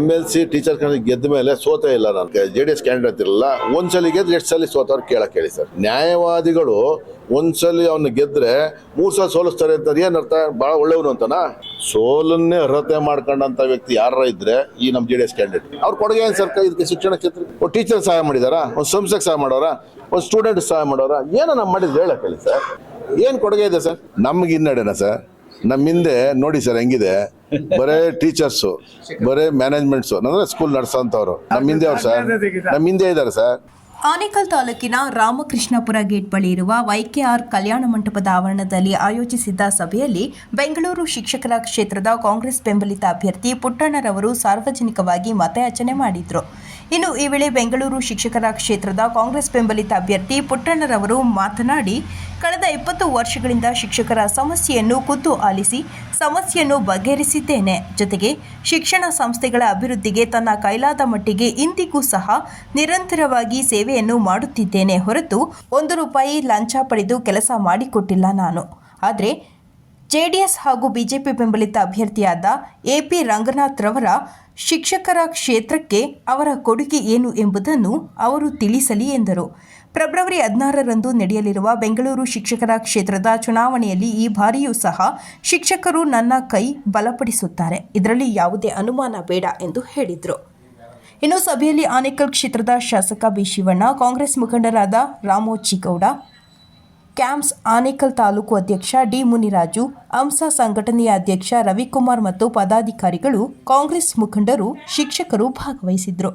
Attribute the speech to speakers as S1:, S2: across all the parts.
S1: MLC teacher ಗೆದ್ದ ಮೇಲೆ ಸೋತ ಇಲ್ಲ. ನಾನು JDS ಕ್ಯಾಂಡಿಡೇಟ್ ಇರಲ್ಲ. ಒಂದ್ಸಲಿ ಗೆದ್ರೆ ಎಷ್ಟು ಸಲ ಸೋತವ್ರು ಕೇಳಿ ಸರ್. ನ್ಯಾಯವಾದಿಗಳು ಒಂದ್ಸಲಿ ಅವ್ನ ಗೆದ್ರೆ 3 ಸಲ ಸೋಲಿಸ್ತಾರೆ ಅಂತ ಏನರ್ಥ? ಬಹಳ ಒಳ್ಳೆಯವನು ಅಂತನಾ? ಸೋಲನ್ನೇ ಅರ್ಹತೆ ಮಾಡ್ಕೊಂಡಂತ ವ್ಯಕ್ತಿ ಯಾರ ಇದ್ರೆ ಈ ನಮ್ಮ JDS ಕ್ಯಾಂಡಿಡೇಟ್. ಅವ್ರ ಕೊಡುಗೆ ಏನು ಸರ್ಕಾರ ಇದಕ್ಕೆ? ಶಿಕ್ಷಣ ಕ್ಷೇತ್ರ ಒಂದು ಟೀಚರ್ ಸಹಾಯ ಮಾಡಿದಾರ, ಒಂದು ಸಂಸ್ಥೆಗೆ ಸಹಾಯ ಮಾಡೋರ, ಒಂದು ಸ್ಟೂಡೆಂಟ್ ಸಹಾಯ ಮಾಡೋರ, ಏನೋ ನಾವು ಮಾಡಿದ್ರೆ ಹೇಳಕ್ಕಲ್ಲಿ ಸರ್. ಏನು ಕೊಡುಗೆ ಇದೆ ಸರ್? ನಮ್ಗೆ ಹಿನ್ನಡೆನಾ ಸರ್? ನಮ್ಮ ಹಿಂದೆ ನೋಡಿ ಸರ್ ಹೆಂಗಿದೆ, ಬರೇ ಟೀಚರ್ಸು, ಬರೇ ಮ್ಯಾನೇಜ್ಮೆಂಟ್ಸು, ಅಂದ್ರೆ ಸ್ಕೂಲ್ ನಡೆಸೋಂಥವ್ರು ನಮ್ಮ ಹಿಂದೆ ಅವ್ರು ಸರ್, ನಮ್ಮ ಹಿಂದೆ ಇದ್ದಾರೆ ಸರ್.
S2: ಆನೇಕಲ್ ತಾಲೂಕಿನ ರಾಮಕೃಷ್ಣಪುರ ಗೇಟ್ ಬಳಿ ಇರುವ YKR ಕಲ್ಯಾಣ ಮಂಟಪದ ಆವರಣದಲ್ಲಿ ಆಯೋಜಿಸಿದ್ದ ಸಭೆಯಲ್ಲಿ ಬೆಂಗಳೂರು ಶಿಕ್ಷಕರ ಕ್ಷೇತ್ರದ ಕಾಂಗ್ರೆಸ್ ಬೆಂಬಲಿತ ಅಭ್ಯರ್ಥಿ ಪುಟ್ಟಣ್ಣರವರು ಸಾರ್ವಜನಿಕವಾಗಿ ಮತಯಾಚನೆ ಮಾಡಿದರು. ಇನ್ನು ಈ ವೇಳೆ ಬೆಂಗಳೂರು ಶಿಕ್ಷಕರ ಕ್ಷೇತ್ರದ ಕಾಂಗ್ರೆಸ್ ಬೆಂಬಲಿತ ಅಭ್ಯರ್ಥಿ ಪುಟ್ಟಣ್ಣರವರು ಮಾತನಾಡಿ, ಕಳೆದ 20 ವರ್ಷಗಳಿಂದ ಶಿಕ್ಷಕರ ಸಮಸ್ಯೆಯನ್ನು ಖುದ್ದು ಆಲಿಸಿ ಸಮಸ್ಯೆಯನ್ನು ಬಗೆಹರಿಸಿದ್ದೇನೆ. ಜೊತೆಗೆ ಶಿಕ್ಷಣ ಸಂಸ್ಥೆಗಳ ಅಭಿವೃದ್ಧಿಗೆ ತನ್ನ ಕೈಲಾದ ಮಟ್ಟಿಗೆ ಇಂದಿಗೂ ಸಹ ನಿರಂತರವಾಗಿ ಸೇವೆಯನ್ನು ಮಾಡುತ್ತಿದ್ದೇನೆ ಹೊರತು ₹1 ಲಂಚ ಪಡೆದು ಕೆಲಸ ಮಾಡಿಕೊಟ್ಟಿಲ್ಲ ನಾನು. ಆದರೆ JDS ಹಾಗೂ BJP ಬೆಂಬಲಿತ ಅಭ್ಯರ್ಥಿಯಾದ AP ರಂಗನಾಥ್ ರವರ ಶಿಕ್ಷಕರ ಕ್ಷೇತ್ರಕ್ಕೆ ಅವರ ಕೊಡುಗೆ ಏನು ಎಂಬುದನ್ನು ಅವರು ತಿಳಿಸಲಿ ಎಂದರು. ಫೆಬ್ರವರಿ 16ರಂದು ನಡೆಯಲಿರುವ ಬೆಂಗಳೂರು ಶಿಕ್ಷಕರ ಕ್ಷೇತ್ರದ ಚುನಾವಣೆಯಲ್ಲಿ ಈ ಬಾರಿಯೂ ಸಹ ಶಿಕ್ಷಕರು ನನ್ನ ಕೈ ಬಲಪಡಿಸುತ್ತಾರೆ, ಇದರಲ್ಲಿ ಯಾವುದೇ ಅನುಮಾನ ಬೇಡ ಎಂದು ಹೇಳಿದರು. ಇನ್ನು ಸಭೆಯಲ್ಲಿ ಆನೇಕಲ್ ಕ್ಷೇತ್ರದ ಶಾಸಕ ಬಿ ಶಿವಣ್ಣ, ಕಾಂಗ್ರೆಸ್ ಮುಖಂಡರಾದ ರಾಮೋಜಿಗೌಡ, ಕ್ಯಾಂಪ್ಸ್ ಆನೇಕಲ್ ತಾಲೂಕು ಅಧ್ಯಕ್ಷ ಡಿ ಮುನಿರಾಜು, ಅಂಸ ಸಂಘಟನೆಯ ಅಧ್ಯಕ್ಷ ರವಿಕುಮಾರ್ ಮತ್ತು ಪದಾಧಿಕಾರಿಗಳು, ಕಾಂಗ್ರೆಸ್ ಮುಖಂಡರು, ಶಿಕ್ಷಕರು ಭಾಗವಹಿಸಿದ್ದರು.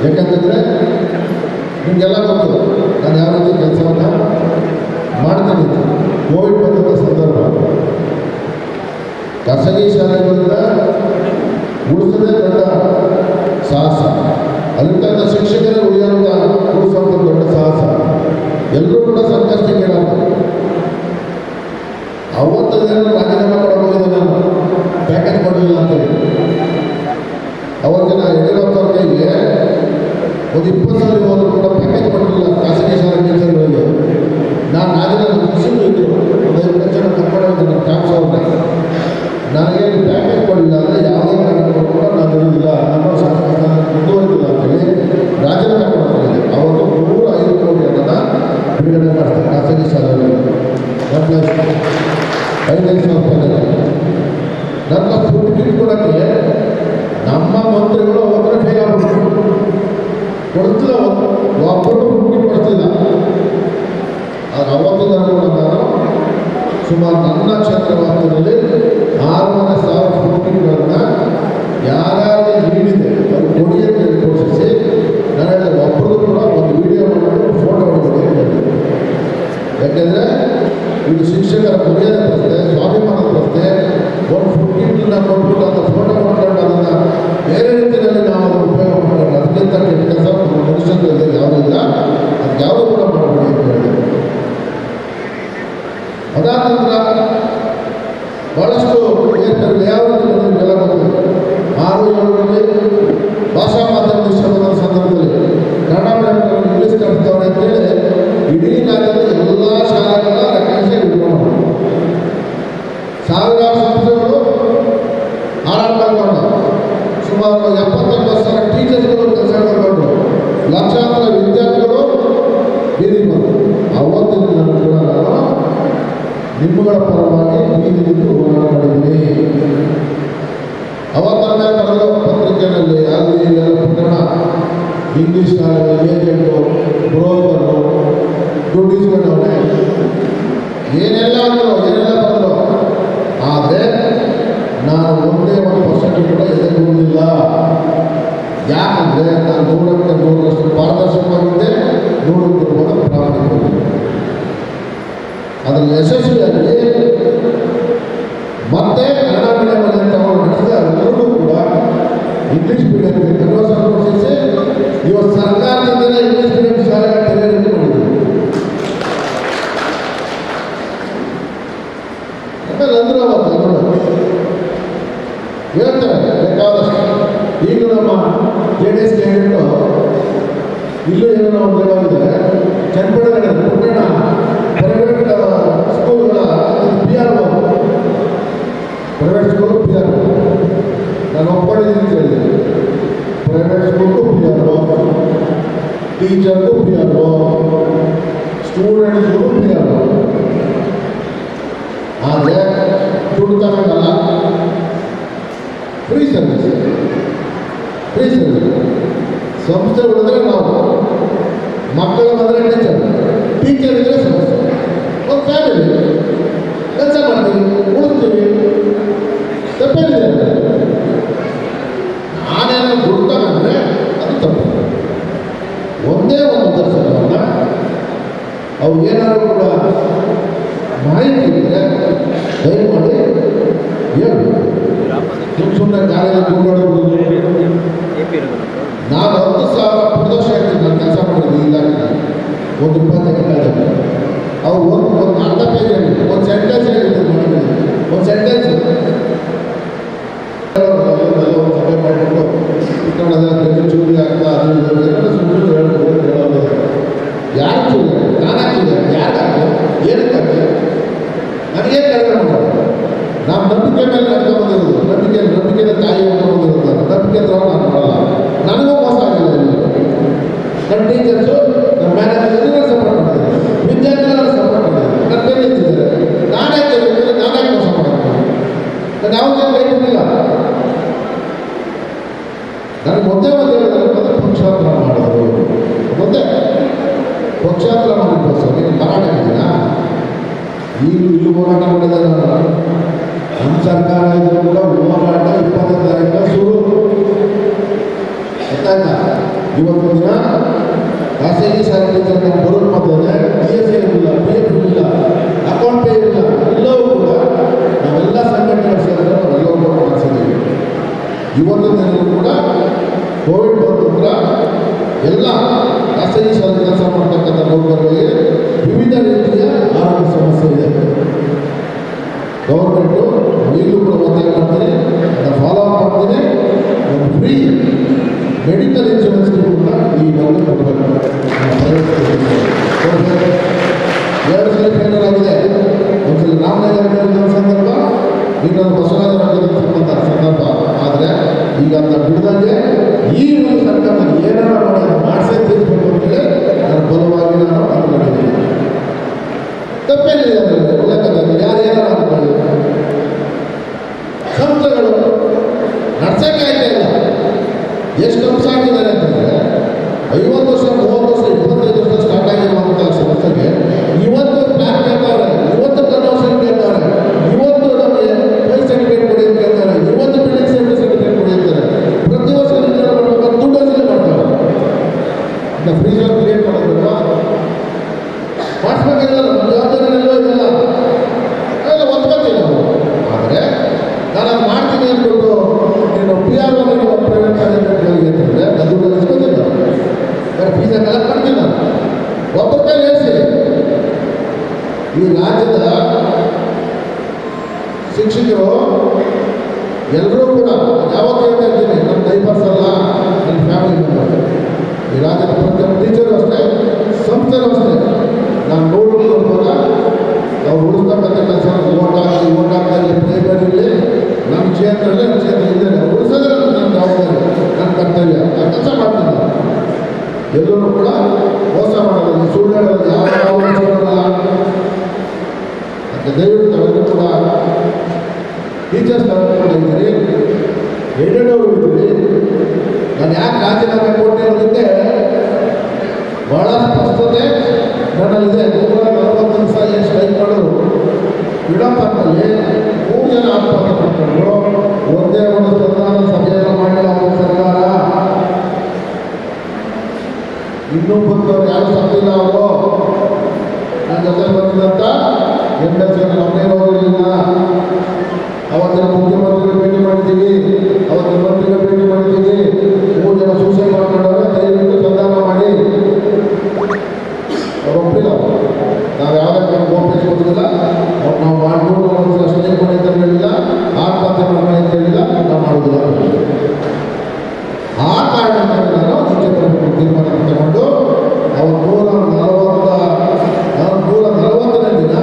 S3: ಯಾಕಂತಂದರೆ ನಿಮಗೆಲ್ಲ ಗೊತ್ತು ನಾನು ಯಾವ ರೀತಿ ಕೆಲಸವನ್ನು ಮಾಡ್ತೀನಿ. ಕೋವಿಡ್ ಬಂದಂಥ ಸಂದರ್ಭ ಖಾಸಗಿ ಶಾಲೆಗಳಿಂದ ಉಳಿಸೋದೇ ದೊಡ್ಡ ಸಾಹಸ, ಅಲ್ಲಿಂದ ಶಿಕ್ಷಕರೇ ಉಳಿಸುವಂಥ ದೊಡ್ಡ ಸಾಹಸ. ಎಲ್ಲರೂ ಕೂಡ ಸಂಕಷ್ಟಕ್ಕೆ ಅವತ್ತು ರಾಜೀನಾಮೆ ಕೊಡಬಹುದು, ನಾನು ಪ್ಯಾಕೇಜ್ ಮಾಡಲಿಲ್ಲ ಅಂತೇಳಿ. ಅವತ್ತಿನ ಯಡಿಯೂರಪ್ಪ ಕೈಗೆ ಒಂದು 20 ಸಾವಿರ ಹೋದರೂ ಕೂಡ ಪ್ಯಾಕೇಜ್ ಮಾಡಲಿಲ್ಲ ಖಾಸಗಿ ಶಾಲಾ ಟೀಚರ್ಗಳಿಗೆ. ನಾನು ರಾಜೀನಾಮೆ ಮುಗಿಸಿದ್ದು ಇದ್ದರು, ಒಂದು 5 ಜನ ಕರ್ಕೊಂಡು ನಮ್ಮ ಕ್ಯಾಂಪ್ಸ್ ಅವ್ರನ್ನ. ನನಗೆ ಪ್ಯಾಕೇಜ್ ಕೊಡಲಿಲ್ಲ ಅಂದರೆ ಯಾವುದೇ ಕಾರಣಕ್ಕೂ ಕೂಡ ನಾನು ಇರೋದಿಲ್ಲ, ನಮ್ಮ ಶಾಸಕ ಮುಂದುವರಿದಿಲ್ಲ ಅಂತೇಳಿ ರಾಜೀನಾಮೆ ಕೊಡ್ತಾರೆ. ಅವತ್ತು 105 ಕೋಟಿ ಹಣನ ಬಿಡುಗಡೆ ಮಾಡ್ತಾರೆ ಖಾಸಗಿ ಶಾಲೆಗಳಿಗೆ. 5,000 ರೂಪಾಯಿ ನನ್ನ ಫುಡ್ ಕಿಟ್ ಕೊಡೋಕ್ಕೆ ನಮ್ಮ ಮಂತ್ರಿಗಳು ಅವರ ಬೇಗ ಕೊಡ್ತಿಲ್ಲ, ಒಬ್ಬರು ಫುಡ್ ಕಿಟ್ ಕೊಡ್ತಿಲ್ಲ. ಆದರೆ ಅವತ್ತು ನಾನು ಸುಮಾರು ನನ್ನ ಕ್ಷೇತ್ರ ವ್ಯಾಪ್ತಿಯಲ್ಲಿ 6,000 ಫುಡ್ ಕಿಟ್ಗಳನ್ನು ಯಾರ್ಯಾರಿಗೆ ನೀಡಿದೆ ಅವರು ಕೊಡಿಯನ್ನು ಘೋಷಿಸಿ ನನಗೆ ಒಬ್ಬರು ಕೂಡ ಒಂದು ವಿಡಿಯೋ ಮಾಡಿ ಫೋಟೋ ಹೊಡೆದಿದೆ. ಯಾಕೆಂದರೆ ಇದು ಶಿಕ್ಷಕರ ಮರ್ಯಾದೆ ಬರುತ್ತೆ, ಸ್ವಾಭಿಮಾನ ಬರುತ್ತೆ. ಒಂದು ಫುಡ್ ಕಿಟ್ನ ಕೊಟ್ಬಿಟ್ಟು ಅಂತ ಫೋಟೋ ಮಾಡ್ಕೊಂಡು ಅದನ್ನು ಬೇರೆ ರೀತಿಯಲ್ಲಿ ನಾವು ಅದನ್ನು ಉಪಯೋಗ ಮಾಡೋಣ. ಅದಕ್ಕಿಂತ ಕೆಟ್ಟ ಕೆಲಸ ಮನುಷ್ಯರಲ್ಲಿ ಯಾವುದೂ ಇಲ್ಲ, ಅದು ಯಾವುದೂ ಕೂಡ ಮಾಡಬೇಡಿ ಅಂತ ಹೇಳಿದೆ. ಅದಾದ ನಂತರ ಭಾಳಷ್ಟು ಯಾವ ರೀತಿ ಎಲ್ಲ ಬರ್ತದೆ. 6-7 ಭಾಷಾ ಮಾಧ್ಯಮದ ಶ್ರಮದ ಸಂದರ್ಭದಲ್ಲಿ ಕನ್ನಡ ಮೀಡಿಯಂ ಇಂಗ್ಲೀಷ್ ಕಲಿಸ್ತವ್ರೆ ಅಂತೇಳಿ ಇಡೀ ರಾಜ್ಯದ ಎಲ್ಲ ಶಾಲೆಗಳ ರೆಕಾರ್ಡ್ಸೇ ವಿಡಿಯೋ ಮಾಡಿ ಸಾವಿರಾರು ಸಂಸ್ಥೆಗಳು ಆರಾಟ ಮಾಡಿಕೊಂಡು ಸುಮಾರು 70-80 ಟೀಚರ್ಸ್ಗಳು ಕೆಲಸ ಮಾಡಿಕೊಂಡು ಲಕ್ಷಾಂತರ ವಿದ್ಯಾರ್ಥಿಗಳು ಬೀದಿಗೆ ಬಂದರು. ಅವತ್ತಿನ ಕೂಡ ನಾನು ನಿಮ್ಮಗಳ ಪರವಾಗಿ ಬೀದಿಗೆ ಹೋರಾಟ ಇಂಗ್ಲೀಷ್ ಏಜೆಂಟು, ಬ್ರೋಕರು, ದುಡ್ಡು ಇಸ್ಕೊಂಡವನೇ, ಏನೆಲ್ಲ ಅಂದರು, ಏನೆಲ್ಲ ಬಂದರು. ಆದರೆ ನಾನು ಒಂದೇ 1% ಕೂಡ ಎದುರುಗೊಂಡಿಲ್ಲ. ಯಾಕಂದರೆ ನಾನು 100ಕ್ಕೆ 100ರಷ್ಟು ಪಾರದರ್ಶಕವಾಗಿದ್ದೆ, 100ಕ್ಕೆ 100 ಪ್ರಾಮಾಣಿಕವಾಗಿದ್ದೆ. ಅದರಲ್ಲಿ ಯಶಸ್ವಿಯಾಗಿ ಮತ್ತೆ ಕನ್ನಡ ಮೀಡಿಯಮಲ್ಲಿ ತಗೊಂಡು ನಡೆಸಿದ ಎಲ್ಲರಿಗೂ ಕೂಡ ಇಂಗ್ಲೀಷ್ ಮೀಡಿಯಂಗೆ ಕನ್ವರ್ಷನ್ ಕೊಡಿಸಿ ಇವತ್ತು ಸರ್ಕಾರದಿಂದಲೇ ಇಂಗ್ಲೀಷ್ ಮೀಡಿಯಂ ಶಾಲೆಗಳ ತೆರೆಯನ್ನು ಮಾಡಿದ್ದೀವಿ. ಆಮೇಲೆ ಅಂದ್ರೆ ಅವತ್ತು ಹೇಳ್ತಾರೆ ಬೇಕಾದಷ್ಟು. ಈಗ ನಮ್ಮ JDS ಕ್ಯಾಂಡಿಡೇಟು ಇಲ್ಲೂ ಏನೋ ನಾವು ಹೇಳೋದಿದೆ, ಚನ್ನಪಟ್ಟಣ ಪುಟ್ಟಣ ಪ್ರೈವೇಟ್ ಸ್ಕೂಲ್ಗಳ PRO, ಪ್ರೈವೇಟ್ ಸ್ಕೂಲು PRO ನಾನು ಒಪ್ಕೊಂಡಿದ್ದೀನಿ ಅಂತ ಹೇಳಿದೆ. ಪ್ರೈವೇಟ್ ಸ್ಕೂಲ್ಗೂ PRO, ಟೀಚರ್ಗೂ PRO, ಸ್ಟೂಡೆಂಟ್ಸ್ಗೂ PRO. ಆದರೆ ದುಡ್ಡು ತಗೊಂಡಲ್ಲ, ಫ್ರೀ ಸರ್ವಿಸ್. ಸಂಸ್ಥೆ ಉಳಿದ್ರೆ ನಾವು, ಮಕ್ಕಳು ಬಂದರೆ ಟೀಚರ್ ಇದ್ರೆ ಸಂಸ್ಥೆ, ಒಂದು ಫ್ಯಾಮಿಲಿ ಕೆಲಸ ಮಾಡ್ತೀವಿ, ಉಳಿಸ್ತೀವಿ, ತಪ್ಪೇನಿದೆ. ನಾನೇನೋ ದುಡ್ಡು ತಗೊಂಡ್ರೆ ಅದು ತಪ್ಪು. ಒಂದೇ ಒಂದು ದರ್ಶನವನ್ನು ಅವು ಏನಾದರೂ ಕೂಡ ಮಾಹಿತಿ ಇದ್ದರೆ ದಯಮಾಡಿ ಹೇಳು. ಸುಮ್ಮನೆ ಕಾಲೇಜಲ್ಲಿ ಕೂತ್ಕೊಳ್ಳೋದು. ನಾನು 10,000 ಪ್ರದೋಷ ಆಗ್ತೀನಿ, ನಾನು ಕೆಲಸ ಮಾಡೋದು ಈ ಇಲಾಖೆಯಲ್ಲಿ ₹1 ತೆಗೆದುಕೊಳ್ಳೋದು. ಅವ್ರು ಒಂದು ಅರ್ಧ ಪೇಜ್ ಹೇಳಿ, ಒಂದು ಸೆಂಟೆನ್ಸ್ ಹೇಳಿದ್ರು ಮಾಡಿದ್ರು, ಒಂದು ಸೆಂಟೆನ್ಸ್ ಒಂದು ಸಭೆ ಮಾಡಿಬಿಟ್ಟು ಇಟ್ಕೊಳ್ಳೋದ ಚೂರಿ ಆಗ್ತಾ ಅದು ಎಲ್ಲ ಸುಮ್ಮನೆ ಹೇಳೋದು. ಯಾರು ಚೂರಿ ನಾನಾಗ್ತಿದ್ದೆ, ಯಾರಾಗ್ತದೆ, ಏನಕ್ಕಾಗ್ತದೆ, ನನಗೇನು ಕಡಿಮೆ ಮಾಡೋದು. ನಾವು ನಂಬಿಕೆ ಮೇಲೆ ನಡ್ಕೊಂಡು ಬಂದಿರೋದು, ನಂಬಿಕೆಯ ತಾಯಿ ಅಂತ ಬಂದಿರೋದು. ನಂಬಿಕೆ ದ್ರೋಹ ನಾನು ಮಾಡಲ್ಲ, ನನಗೂ ಮೋಸ ಆಗಿಲ್ಲ. ನನ್ನ ಟೀಚರ್ಸು, ನನ್ನ ಮ್ಯಾನೇಜರ್ ಎಲ್ಲರೂ ಸಪೋರ್ಟ್ ಮಾಡಿದ್ದಾರೆ, ವಿದ್ಯಾರ್ಥಿಗಳು ಸಪೋರ್ಟ್ ಮಾಡಿದ್ದಾರೆ, ನನ್ನ ಮೇಲೆ ಇದ್ದಿದ್ದಾರೆ. ನಾನೇ ಕೇಳಿದ್ರೆ ನಾನೇ ಮೋಸ ಮಾಡೋದು. ನಾನು ಯಾವುದೇ ಕೈ ಬಿಟ್ಟಿಲ್ಲ. ನನಗೆ ಒಂದೇ ಹೇಳಿದ್ರೆ ಪಕ್ಷಾಂತರ ಮಾಡೋದು, ಒಂದೇ ಪಕ್ಷಾಂತರ ಮಾಡಿದ್ದು ಸರ್. ನೀನು ಹೋರಾಟ ಮಾಡಿದ್ದೀರಾ? ಇಲ್ಲಿ ಹೋರಾಟ ಮಾಡಿದ್ದಾರೆ. ನಮ್ಮ ಸರ್ಕಾರ ಇದ್ರೂ ಕೂಡ ಹೋರಾಟ 20ನೇ ತಾರೀಕು ಶುರು. ಗೊತ್ತಾಯ್ತಾ? ಇವತ್ತು ದಿನ ಖಾಸಗಿ ಸಾರ್ವಜನಿಕ ಬರೋದು ಮಧ್ಯೆ PSA ಇಲ್ಲ, PF ಇಲ್ಲ, ಅಕೌಂಟ್ ಪೇ ಇಲ್ಲ. ಎಲ್ಲವೂ ಕೂಡ ನಾವೆಲ್ಲ ಸಂಘಟನೆಗಳು ಸೇರಿದ್ರೆ ನಾವೆಲ್ಲವೂ ಕೂಡ ಮಾಡಿಸಿದ್ದೀವಿ. ಇವತ್ತು ದಿನವೂ ಕೂಡ ಕೋವಿಡ್ ಬಂದ ಎಲ್ಲ ಖಾಸಗಿ ಕೆಲಸ ಮಾಡ್ತಕ್ಕಂಥ ನೌಕರರಿಗೆ ವಿವಿಧ ರೀತಿಯ ಆರೋಗ್ಯ ಸಮಸ್ಯೆ ಇದೆ. ಗೌರ್ಮೆಂಟು ಈಗಲೂ ಕೂಡ ಒತ್ತಾಯ ಮಾಡ್ತೀನಿ, ಅದನ್ನು ಫಾಲೋ ಅಪ್ ಮಾಡ್ತೀನಿ. ಒಂದು ಫ್ರೀ ಮೆಡಿಕಲ್ ಇನ್ಶೂರೆನ್ಸ್ ಕೂಡ ಈ ಬಗ್ಗೆ ಕೊಡಬೇಕು. 2 ಸಲ ಫೇಲ್ಯೂರ್ ಆಗಿದೆ. ಒಂದ್ಸಲ ರಾಮನಗರ ಸಂದರ್ಭ, ಇನ್ನೊಂದು ಬಸವರಾಜ ಸಂದರ್ಭ. ಆದರೆ ಈಗ ಅದನ್ನ ಬಿಡದಂಗೆ ಈ ಒಂದು ಸರ್ಕಾರ ಏನಾರ ಮಾಡಿ ಮಾಡಿಸೇ ತೀರ್ಸ್ಬೇಕು ಅಂತೇಳಿ ನನ್ನ ಬಲವಾಗಿ ನಾನು ಅಂದ್ಕೊಂಡಿದ್ದೀನಿ. ತಪ್ಪೇನಿದೆ ಅದರಲ್ಲಿ, ಒಳ್ಳೆಯದಾಗಿ ಯಾರು ಏನಾರ ಅಂದ್ಕೊಳ್ಳಿ. ಸಂಸ್ಥೆಗಳು ನಡ್ಸೋಕ್ಕಾಯ್ತಾ ಇಲ್ಲ. ಎಷ್ಟು ಅಂಶ ಆಗಿದ್ದಾರೆ ಅಂತಂದರೆ 50 ವರ್ಷ, 30 ವರ್ಷ, 25 ವರ್ಷ ಸ್ಟಾರ್ಟ್ ಆಗಿರುವಂಥ ಸಂಸ್ಥೆಗೆ ಇವತ್ತು ಪ್ಲಾನ್ ಕೇಳ್ತಾರೆ, ಇವತ್ತು ಕನ್ವರ್ಷನ್ ಕೇಳ್ತಾರೆ, ಇವತ್ತು ನಮಗೆ ಫೈಲ್ ಸರ್ಟಿಫಿಕೇಟ್ ಕೊಡಿ ಅಂತ ಕೇಳ್ತಾರೆ, ಇವತ್ತು ಬಿಲ್ಡಿಂಗ್ ಸೇಫ್ಟಿ ಸರ್ಟಿಫಿಕೇಟ್ ಕೊಡಿ ಅಂತಾರೆ. ಪ್ರತಿ ವರ್ಷ ದುಡ್ಡು ವಸೂಲಿ ಮಾಡ್ತಾರೆ. ಇನ್ನು ಫ್ರೀಜರ್ ಕ್ರಿಯೇಟ್ ಮಾಡೋದಿಲ್ವಾ? ಮಾಡಿಸ್ಬೇಕಿಲ್ಲ, ನಮ್ಮ ಜವಾಬ್ದಾರಿಯಲ್ಲೂ ಇದೆಲ್ಲ ಅದೆಲ್ಲ ಒತ್ಕೊತೀವಿ ನಾವು. ಆದರೆ ನಾನು ಅದು ಮಾಡ್ತೀನಿ ಅಂದ್ಬಿಟ್ಟು ನೀನು PRO ಪ್ರೈವೇಟ್ ಕಾಲೇಜ್ಗಳಿಗೆ ಅಂತಂದರೆ ಅದು ದುಡ್ಡು ಇಸ್ಕೊತಿಲ್ಲ, ಬೇರೆ ಫೀಸ್ ಕಲೆಕ್ಟ್ ಮಾಡ್ತೀನಿ ನಾನು. ಒಬ್ಬರ ಕೈ ಹೇಳಿಸಿ. ಈ ರಾಜ್ಯದ ಶಿಕ್ಷಕರು ಎಲ್ಲರೂ ಕೂಡ ಯಾವತ್ತೂ ಹೇಳ್ತಾ ಇದ್ದೀನಿ, ನನ್ನ ನೈಬರ್ಸ್ ಅಲ್ಲ, ನನ್ನ ಫ್ಯಾಮಿಲಿ ಮೆಂಬರ್. ಈ ರಾಜ್ಯದ ಪ್ರತಿಯೊಬ್ಬ ಟೀಚರು ಅಷ್ಟೇ, ಸಂಸ್ಥೆನೂ ಅಷ್ಟೇ. ನಾನು ನೋಡುವಾಗ ನಾವು ಉಳಿಸ್ತಕ್ಕಂಥ ಕೆಲಸ ಓಟ್ ಹಾಕಿ ಪ್ರೈಮರಿಲಿ ನಮ್ಮ ಕ್ಷೇತ್ರದಲ್ಲಿ ಇದ್ದೇನೆ. ಉಳಿಸೋದ್ರೆ ನನ್ನ ಜವಾಬ್ದಾರಿ, ನನ್ನ ಕರ್ತವ್ಯ, ನಾನು ಕೆಲಸ ಮಾಡ್ತೀನಿ. ಎಲ್ಲರೂ ಕೂಡ ಮೋಸ ಮಾಡೋದು, ಸುಳ್ಳು ಹೇಳೋದು, ಯಾವ ಮಾಡಲ್ಲ. ಅದಕ್ಕೆ ದಯವಿಟ್ಟು ತಾವೆಲ್ಲರೂ ಕೂಡ ಟೀಚರ್ಸ್ ತಗೊಂಡಿದ್ದೀರಿ, ಎಡೆಡವರು ಇದ್ದೀರಿ, ನಾನು ಯಾಕೆ ರಾಜೀನಾಮೆ ಕೊಟ್ಟೆ ಅನ್ನೋದಕ್ಕೆ ಬಹಳ ಸ್ಪಷ್ಟತೆ ನನ್ನಲ್ಲಿದೆ. 140 ದಿವಸ ಏನು ಸ್ಟ್ರೈಕ್ ಮಾಡೋರು ವಿಡಂಬನಲ್ಲಿ 3 ಜನ ಆತ್ಮಹತ್ಯೆ ಮಾಡ್ಕೊಂಡ್ರು. ಒಂದೇ ಒಂದು ಸಂಧಾನ ಸಭೆಯನ್ನು ಮಾಡಿಲ್ಲ ಅವರ ಸರ್ಕಾರ. ಇನ್ನೂ ಬಂದವರು ಯಾರು ಸತ್ತಿಲ್ಲ. ಅವರು ನನ್ನ ಜೊತೆ ಬಂದಿದ್ದಂತ MS ನಮ್ಮನೇ ಹೋಗಿರಲಿಲ್ಲ. ಅವತ್ತಿನ ಮುಖ್ಯಮಂತ್ರಿಗಳು ಭೇಟಿ ಮಾಡಿದ್ದೀವಿ, ಅವತ್ತಿನ ಮಂತ್ರಿಗಳು ಭೇಟಿ ಮಾಡಿದ್ದೀವಿ. 3 ಜನ ಸೂಸೈಡ್ ಮಾಡ್ಕೊಂಡವ್ರೆ, ದಯವಿಟ್ಟು ಸಂಧಾನ ಮಾಡಿ. ಅವ್ರು ಒಪ್ಪಿಲ್ಲ. ನಾವು ಯಾವುದೇ ಕಾರಣ ಗೋಪೇಶ್ ಗೊತ್ತಿಲ್ಲ. ಅವ್ರು ನಾವು ಮಾಡ್ಕೊಂಡು ಒಂದು ಸ್ನೇಹ ಮಾಡಿ ಅಂತ ಹೇಳಿಲ್ಲ, ಆತ್ಮಹತ್ಯೆ ಮಾಡಿ ಅಂತ ಹೇಳಿಲ್ಲ, ನಾವು ಮಾಡೋದಿಲ್ಲ. ಆ ಕಾರಣದಿಂದ ನಾನು ಈಚೆ ಬರಬೇಕು ತೀರ್ಮಾನ ತಗೊಂಡು ಅವರು 140ನೇ ದಿನ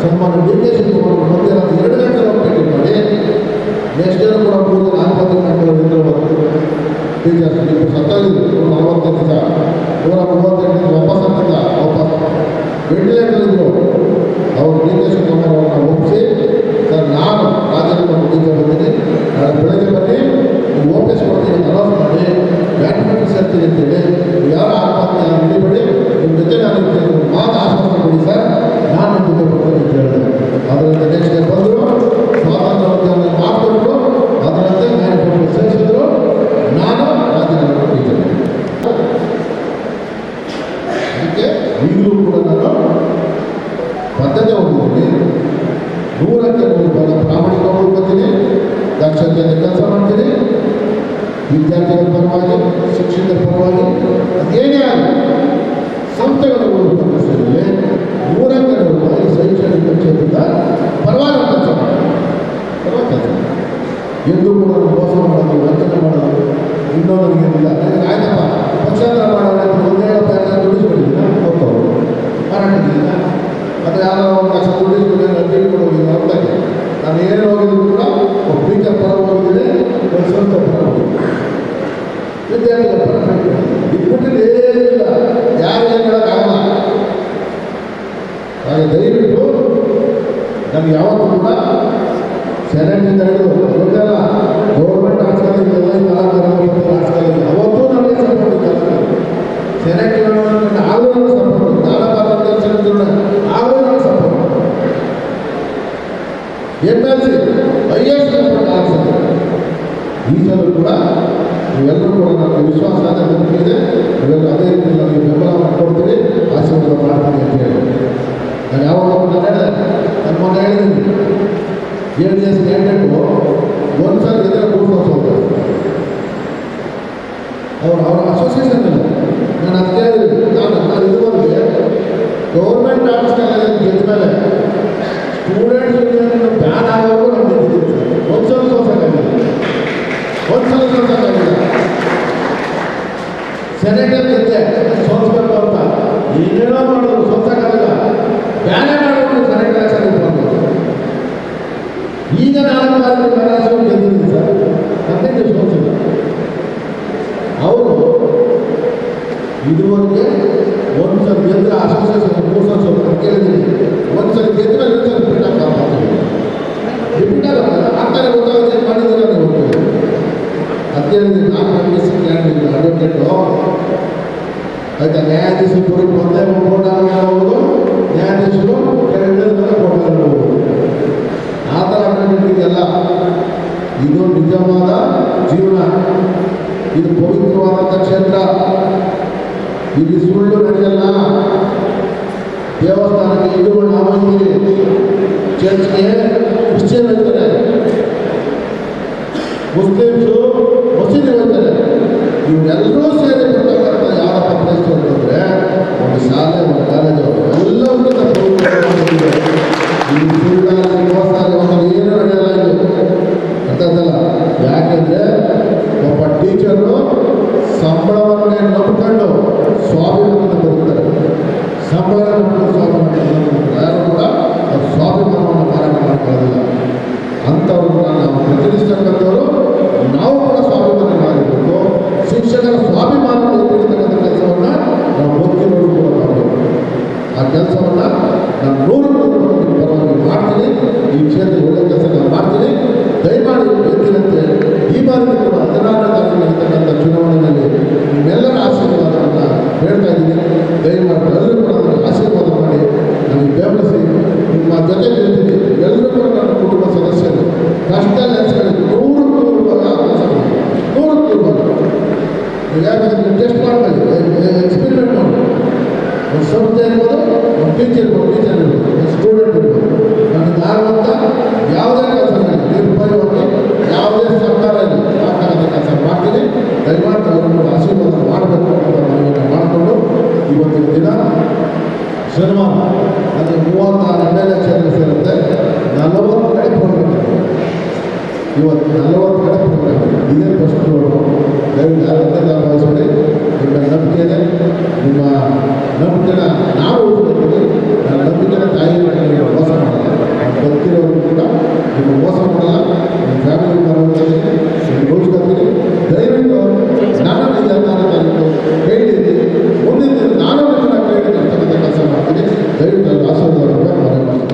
S3: ಸನ್ಮಾನ್ಯ DK ಶಿವಕುಮಾರ್ ಮಧ್ಯಾಹ್ನ 2 ಗಂಟೆ ಭೇಟಿ ಮಾಡಿ ನೆಕ್ಸ್ಟ್ ಡೇ ಕೂಡ 3 ದಿನ ಆತ್ಮಹತ್ಯೆ ಮಾಡ್ಕೊಂಡು ಟೀಚರ್ಸ್ ನೀವು ಸತ್ತಾಗಿದ್ರು 40 ದಿವಸ 138 ದಿವಸ ವಾಪಸ್ ಆಗ್ತಿಲ್ಲ. ವಾಪಸ್ ವೆಂಟಿಲೇಟರ್ ಇದ್ರು. ಅವರು DK ಶಿವಕುಮಾರ್ ಅವ್ರನ್ನ ಒಪ್ಪಿಸಿ, ಸರ್ ನಾನು ರಾಜೀನಾಮೆ ಟೀಚರ್ ಬಂದಿದ್ದೀನಿ, ನಾಳೆ ಬೆಳಗ್ಗೆ ಬನ್ನಿ, ನೀವು ಓಪೇಸ್ ಕೊಡ್ತೀನಿ ಅನೌನ್ಸ್ ಮಾಡಿ, ಬ್ಯಾಡ್ಮಿಂಟನ್ ಸೇರ್ತೀನಿ ಅಂತೇಳಿ, ಯಾರು ಆತ್ಮಹತ್ಯೆ ಹಿಡಿಬೇಡಿ, ನಿಮ್ಮ ಜೊತೆ ನಾನು ಇರ್ತೇನೆ ಮಾತು ಆಶ್ವಾಸನೆ ಕೊಡಿ ಸರ್, ನಾನು ನಿಮ್ಮ ಜೊತೆ ಬರ್ತೀನಿ ಅಂತ ಹೇಳಿದೆ. ಅದರಿಂದ ನೆಕ್ಸ್ಟ್ ಡೇ ಬಂದರು, ಸ್ವಾತಂತ್ರ್ಯ ಮಾಡಿಕೊಟ್ರು, ಅದರಂತೆ ಮ್ಯಾನಿಫೆಸ್ಟೋ ಸೇರಿಸಿದ್ರು. ನಾನು ರಾಜೀನಾಮೆ ಕೊಟ್ಟಿದ್ದೇನೆ. ಅದಕ್ಕೆ ಈಗಲೂ ಕೂಡ ನಾನು ಬದ್ಧತೆ ಹೊಂದಿದ್ದೀನಿ. 100ಕ್ಕೆ 100 ಪ್ರಾಮಾಣಿಕವಾಗಿ ಬರ್ತೀನಿ, ದಕ್ಷತೆಯಿಂದ ಕೆಲಸ ಮಾಡ್ತೀನಿ. ವಿದ್ಯಾರ್ಥಿಗಳ ಪರವಾಗಿ, ಶಿಕ್ಷಕರ ಪರವಾಗಿ, ಅದೇನೇ ಆಗಲಿ ಸಂಸ್ಥೆಗಳ ಸಮಸ್ಯೆಯಲ್ಲಿ 100ಕ್ಕೆ 100 ಶೈಕ್ಷಣಿಕ ಕ್ಷೇತ್ರದ ಪರವಾಗಿ ಕೆಲಸ ಮಾಡ್ತೀನಿ. ಎಂದು ಕೂಡ ಮೋಸ ಮಾಡೋದು, ವಂಚನೆ ಮಾಡೋದು ಇನ್ನೊಂದರಿಗೆ ಏನಿಲ್ಲ. ನನಗೆ ಆಯ್ತಪ್ಪ ಪಕ್ಷಾಂತರ ಮಾಡೋಣ ಒಂದೇ ದುಡಿಸ್ಬಿಟ್ಟಿದ್ದೀನಿ ಹೋಗ್ತವ್ರು ಮಾರಾಟದಿಂದ ಅದು ಯಾರೋ ಒಂದು ಲಕ್ಷ ದುಡಿಸ್ಬಿಟ್ಟು ತಿಳ್ಕೊಡೋದಿಲ್ಲ ಅವ್ರಿಗೆ. ನಾನು ಏನು ಹೋಗಿದ್ರು ಕೂಡ ಟೀಚರ್ ಪರ ಹೋಗಿದ್ದೀನಿ, ಸ್ವಂತ ಪರ ಹೋಗಿದ್ದೀನಿ, ವಿದ್ಯಾರ್ಥಿಗಳ ಪರ ಇದ್ಬಿಟ್ಟು ಏನಿಲ್ಲ, ಯಾರು ಏನು ಹೇಳೋಕ್ಕಾಗಲ್ಲ. ಹಾಗೆ ದಯವಿಟ್ಟು ನಮ್ಗೆ ಯಾವತ್ತೂ ಕೂಡ ಸೆನೆಟಿಂದ ಹಿಡಿದು ಗೊತ್ತಲ್ಲ ಗೌರ್ಮೆಂಟ್ ಆರ್ಟ್ಸ್ ಕಾಲೇಜ್ ಎಲ್ಲ ಆರ್ಟ್ಸ್ ಕಾಲೇಜ್ ಅವತ್ತೂ ನಮಗೆ ಸಪೋರ್ಟ್ ಇದ್ದಾರೆ. ಸೆನೆಟ್ ಆಗಲೂ ನನಗೆ ಸಪೋರ್ಟ್, ಆಗಲೂ ನನಗೆ ಸಪೋರ್ಟ್. MLC IAS ಸಪೋರ್ಟ್ ಆಗ್ತದೆ. ಈ ಸಲ ಕೂಡ ನೀವೆಲ್ಲರೂ ಕೂಡ ನನಗೆ ವಿಶ್ವಾಸ ನಂಬಿಕೆ ಇದೆ. ನೀವೆಲ್ಲ ಅದೇ ರೀತಿ ನನಗೆ ಬೆಂಬಲ ಮಾಡಿಕೊಡ್ತೀರಿ, ಆಶೀರ್ವಾದ ಮಾಡ್ತೀನಿ ಅಂತ ಹೇಳಿ ನಾನು ಯಾವಾಗ ನಾನು ಹೇಳಿದೆ. ನಾನು ಮೊನ್ನೆ ಹೇಳಿದ್ದೀನಿ, JDS ಕ್ಯಾಂಡಿಡೇಟು ಒಂದು ಸಲ ಇದ್ರೆ ಕೂಡ್ಕೊಂಡು ಹೋಗ್ತಾರೆ. ಅವ್ರ ಅಸೋಸಿಯೇಷನ್ ಇಲ್ಲ. ನಾನು ಅದಕ್ಕೆ ಹೇಳಿದ್ದೀನಿ, ನಾನು ಇದುವರೆಗೆ ಗೌರ್ಮೆಂಟ್ ಆರ್ಟ್ಸ್ ಕಾಲೇಜ್ ಗೆದ್ದ ಮೇಲೆ ಸ್ಟೂಡೆಂಟ್ಸ್ ಯೂನಿಯನ್ ಬ್ಯಾನ್ ಆಗೋದು ನಾವು ನಿಂತಿದ್ದೀವಿ. ಒಂದ್ಸಲ ಸೋಸಕ್ಕಾಗಿಲ್ಲ. ಸೆನೆಟರ್ ಗೆದ್ದೆ ಸೋಲ್ಸ್ಬೇಕು ಅಂತ ಏನೇನೋ ಮಾಡೋದು, ಸೋಲ್ಸಕ್ಕಾಗಿಲ್ಲ. ಬ್ಯಾನೇ ಮಾಡೋದು ಸೆನೆಟ್ ಎಲೆಕ್ಷನ್ ಇಟ್ಕೊಂಡು. ಈಗ 4 ಬಾರಿ ಮಹಾರಾಷ್ಟ್ರ ಗೆದ್ದಿದ್ದೀನಿ ಸರ್, ಮತ್ತೆ ನೀವು ಸೋಲ್ಸಿಲ್ಲ. ಅವರು ಇದುವರೆಗೆ ಒಂದ್ಸಲ ಗೆದ್ದರೆ ಅಸೋಸಿಯೇಷನ್ 3 ಸಲ ಕೇಳಿದ್ದೀನಿ. ಒಂದ್ಸಲ ಗೆದ್ದರೆ ಇನ್ನೊಂದ್ಸಲ ರಿಪೀಟ್ ಆಗ್ತಾರೆ. ಗೊತ್ತಾಗುತ್ತೆ ಏನು ಮಾಡಿದ್ದೀರ ನೀವು. ಅದೇನಿದೆ, ನಾನು MSc ಕ್ಯಾಂಡಿಡೇಟ್ ಅಡ್ವೊಕೇಟು ಆಯ್ತಾ. ನ್ಯಾಯಾಧೀಶರು ಪುರಕ್ಕೆ ಒಂದೇ ಕೋರ್ಟಲ್ಲಿ ಹೋಗೋದು, ನ್ಯಾಯಾಧೀಶರು ಕೋರ್ಟಲ್ಲಿ ಹೋಗೋದು, ಆ ಥರ ಅಡ್ವೊಕೇಟಿಗೆಲ್ಲ ಇದು ನಿಜವಾದ ಜೀವನ. ಇದು ಪವಿತ್ರವಾದಂಥ ಕ್ಷೇತ್ರ. ಇಲ್ಲಿ ಸುಳ್ಳು ನಡೆಯಲ್ಲ. ದೇವಸ್ಥಾನಕ್ಕೆ ಹಿಂದೂಗಳು ನಾವು ಹೋಗ್ತೀವಿ, ಚರ್ಚ್ಗೆ ಕ್ರಿಶ್ಚಿಯನ್ ಹೋಗ್ತಾರೆ, ಮುಸ್ಲಿಮ್ಸು ಮಸೀದಿ ಹೋಗ್ತಾರೆ. ಇವರೆಲ್ಲರೂ ಸೇರಿ ಬರ್ತಕ್ಕಂಥ ಯಾರಪ್ಪ ಪ್ಲೇಸ್ ಅಂತಂದರೆ ಒಂದು ಶಾಲೆ, ಒಂದು ಕಾಲೇಜು ಎಲ್ಲವೂ ಈ ಸುಳ್ಳು ಮೋಸ ಏನು ನಡೆಯಲ್ಲ ಇದು ಅಂತಂದಲ್ಲ. ಯಾಕೆಂದರೆ ಒಬ್ಬ ಟೀಚರು ಸಂಬಳವನ್ನೇ ನಂಬಿಕೊಂಡು ಸ್ವಾಭಿಮಾನ ಬರುತ್ತಾರೆ. ಸಂಬಳ ನಂಬಿಕೊಂಡು ಸ್ವಾಭಿಮಾನ ಯಾರು ಕೂಡ ಅವ್ರ ಸ್ವಾಭಿಮಾನವನ್ನು ಮಾರಾಟ ಮಾಡ್ಕೊಳ್ಳೋದಿಲ್ಲ. ಅಂಥವ್ರನ್ನ ನಾವು ಪ್ರತಿನಿಧಿಸ್ತಕ್ಕಂಥವ್ರು ನಾವು ಕೂಡ ಸ್ವಾಭಿಮಾನ ಮಾಡಬೇಕು. ಶಿಕ್ಷಕರ ಸ್ವಾಭಿಮಾನ ಇರ್ತಕ್ಕಂಥ ಕೆಲಸವನ್ನು ನಾವು ಓದ್ತಿರೋರು ಕೂಡ ಮಾಡಬೇಕು. ಆ ಕೆಲಸವನ್ನು ನಾನು 100% ಪರವಾಗಿ ಮಾಡ್ತೀನಿ. ಈ ಕ್ಷೇತ್ರ ಒಳ್ಳೆ ಕೆಲಸ ನಾನು ಮಾಡ್ತೀನಿ. ದಯಮಾಡಿ ಎಂದಿನಂತೆ ಈ ಬಾರಿ ಕೂಡ 16ನೇ ತಾರೀಕು ನಡೀತಕ್ಕಂಥ ಚುನಾವಣೆ ಕಷ್ಟದಲ್ಲಿ ನೆನೆಸ್ಕೊಳ್ಳಿ, 100 ಭಾಗ ಕೆಲಸ ಮಾಡಿ, 100 ಭಾಗ. ನೀವು ಯಾಕಂದ್ರೆ ಟೆಸ್ಟ್ ಮಾಡಬೇಕು, ಎಕ್ಸ್ಪೆರಿಮೆಂಟ್ ಮಾಡಿ. ಒಂದು ಸಂಸ್ಥೆ ಇರ್ಬೋದು, ಒಂದು ಟೀಚರ್ ಇರ್ಬೋದು, ಒಂದು ಸ್ಟೂಡೆಂಟ್ ಇರ್ಬೋದು. ನನಗೆ ಆಗುವಂಥ ಯಾವುದೇ ಕೆಲಸ ನಿರ್ಭಯವಾಗಿ ಯಾವುದೇ ಸರ್ಕಾರ ಇಲ್ಲ ಮಾತಾಡೋದ ಕೆಲಸ ಮಾಡ್ತೀನಿ. ದಯಮಾಡಿ ಅವರನ್ನು ಆಶೀರ್ವಾದ ಮಾಡಬೇಕು ಅಂತ ಮನವಿಯನ್ನು ಮಾಡಿಕೊಂಡು ಇವತ್ತಿನ ದಿನ ಶನಿವಾರ ಅದು 36 MLA ಕ್ಷೇತ್ರ ಸೇರುತ್ತೆ. 40 ಕಡೆ ಪ್ರೋಗ್ರಾಮ್ ಇವತ್ತು 40 ಕಡೆ ಪ್ರೋಗ್ರಾಮ್ ಇದೇ ಫಸ್ಟ್ ಪ್ರೋಗ್ರಾಮ್. ದಯವಿಟ್ಟು ಯಾರಂತೆಲ್ಲ ಭಾವಿಸ್ಬೇಡಿ. ನಿಮ್ಮ ನಂಬಿಕೆ ಇದೆ, ನಿಮ್ಮ ನಂಬಿಕೆನ ನಾವು ಉಳಿಸ್ಕೊಳ್ತೀವಿ. ನನ್ನ ನಂಬಿಕೆನ ತಾಯಿ ಮೋಸ ಮಾಡಲ್ಲ, ಬರ್ತಿರೋರು ಕೂಡ ನಿಮ್ಮ ಮೋಸ ಮಾಡಲ್ಲ. ನಿಮ್ಮ ಫ್ಯಾಮಿಲಿ ಬರೋದ್ರಲ್ಲಿ ನೀವು ಉಳಿಸ್ಕೊಳ್ತೀನಿ. ದಯವಿಟ್ಟು ನಾನು ಕೈ ಹಿಡಿದು ಮುಂದಿನ ದಿನ ನಾನು ಕೈ ಹಿಡಿದಿರ್ತಕ್ಕಂಥ ಕೆಲಸ ಮಾಡ್ತೀನಿ. ದಯವಿಟ್ಟು ಅದು ಆಶೀರ್ವಾದ ಮನೆ ಮಾಡ್ತೀನಿ.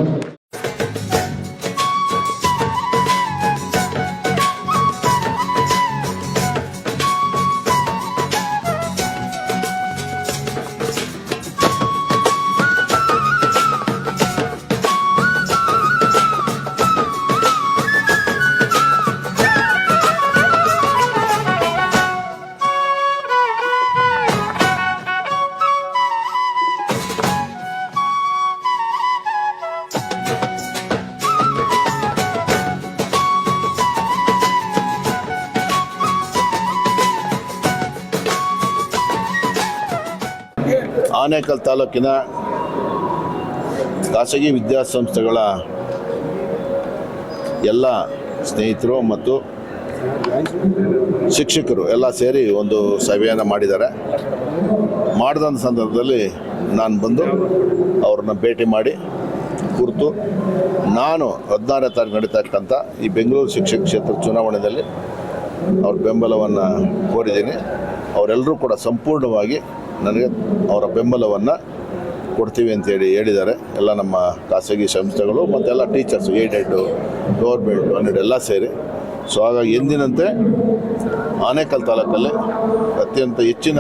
S1: ಆನೇಕಲ್ ತಾಲೂಕಿನ ಖಾಸಗಿ ವಿದ್ಯಾಸಂಸ್ಥೆಗಳ ಎಲ್ಲ ಸ್ನೇಹಿತರು ಮತ್ತು ಶಿಕ್ಷಕರು ಎಲ್ಲ ಸೇರಿ ಒಂದು ಸಭೆಯನ್ನು ಮಾಡಿದ್ದಾರೆ. ಮಾಡಿದಂಥ ಸಂದರ್ಭದಲ್ಲಿ ನಾನು ಬಂದು ಅವ್ರನ್ನ ಭೇಟಿ ಮಾಡಿ ಕುರಿತು ನಾನು 16ನೇ ತಾರೀಕು ನಡೀತಕ್ಕಂಥ ಈ ಬೆಂಗಳೂರು ಶಿಕ್ಷಕ ಕ್ಷೇತ್ರ ಚುನಾವಣೆಯಲ್ಲಿ ಅವ್ರ ಬೆಂಬಲವನ್ನು ಕೋರಿದ್ದೀನಿ. ಅವರೆಲ್ಲರೂ ಕೂಡ ಸಂಪೂರ್ಣವಾಗಿ ನನಗೆ ಅವರ ಬೆಂಬಲವನ್ನು ಕೊಡ್ತೀವಿ ಅಂತೇಳಿ ಹೇಳಿದ್ದಾರೆ. ಎಲ್ಲ ನಮ್ಮ ಖಾಸಗಿ ಸಂಸ್ಥೆಗಳು ಮತ್ತೆಲ್ಲ ಟೀಚರ್ಸು, ಏಡೆಡ್ಡು, ಗೌರ್ಮೆಂಟು, ಅನ್ನೆಡ್ ಎಲ್ಲ ಸೇರಿ. ಸೊ ಹಾಗಾಗಿ ಎಂದಿನಂತೆ ಆನೇಕಲ್ ತಾಲೂಕಲ್ಲಿ ಅತ್ಯಂತ ಹೆಚ್ಚಿನ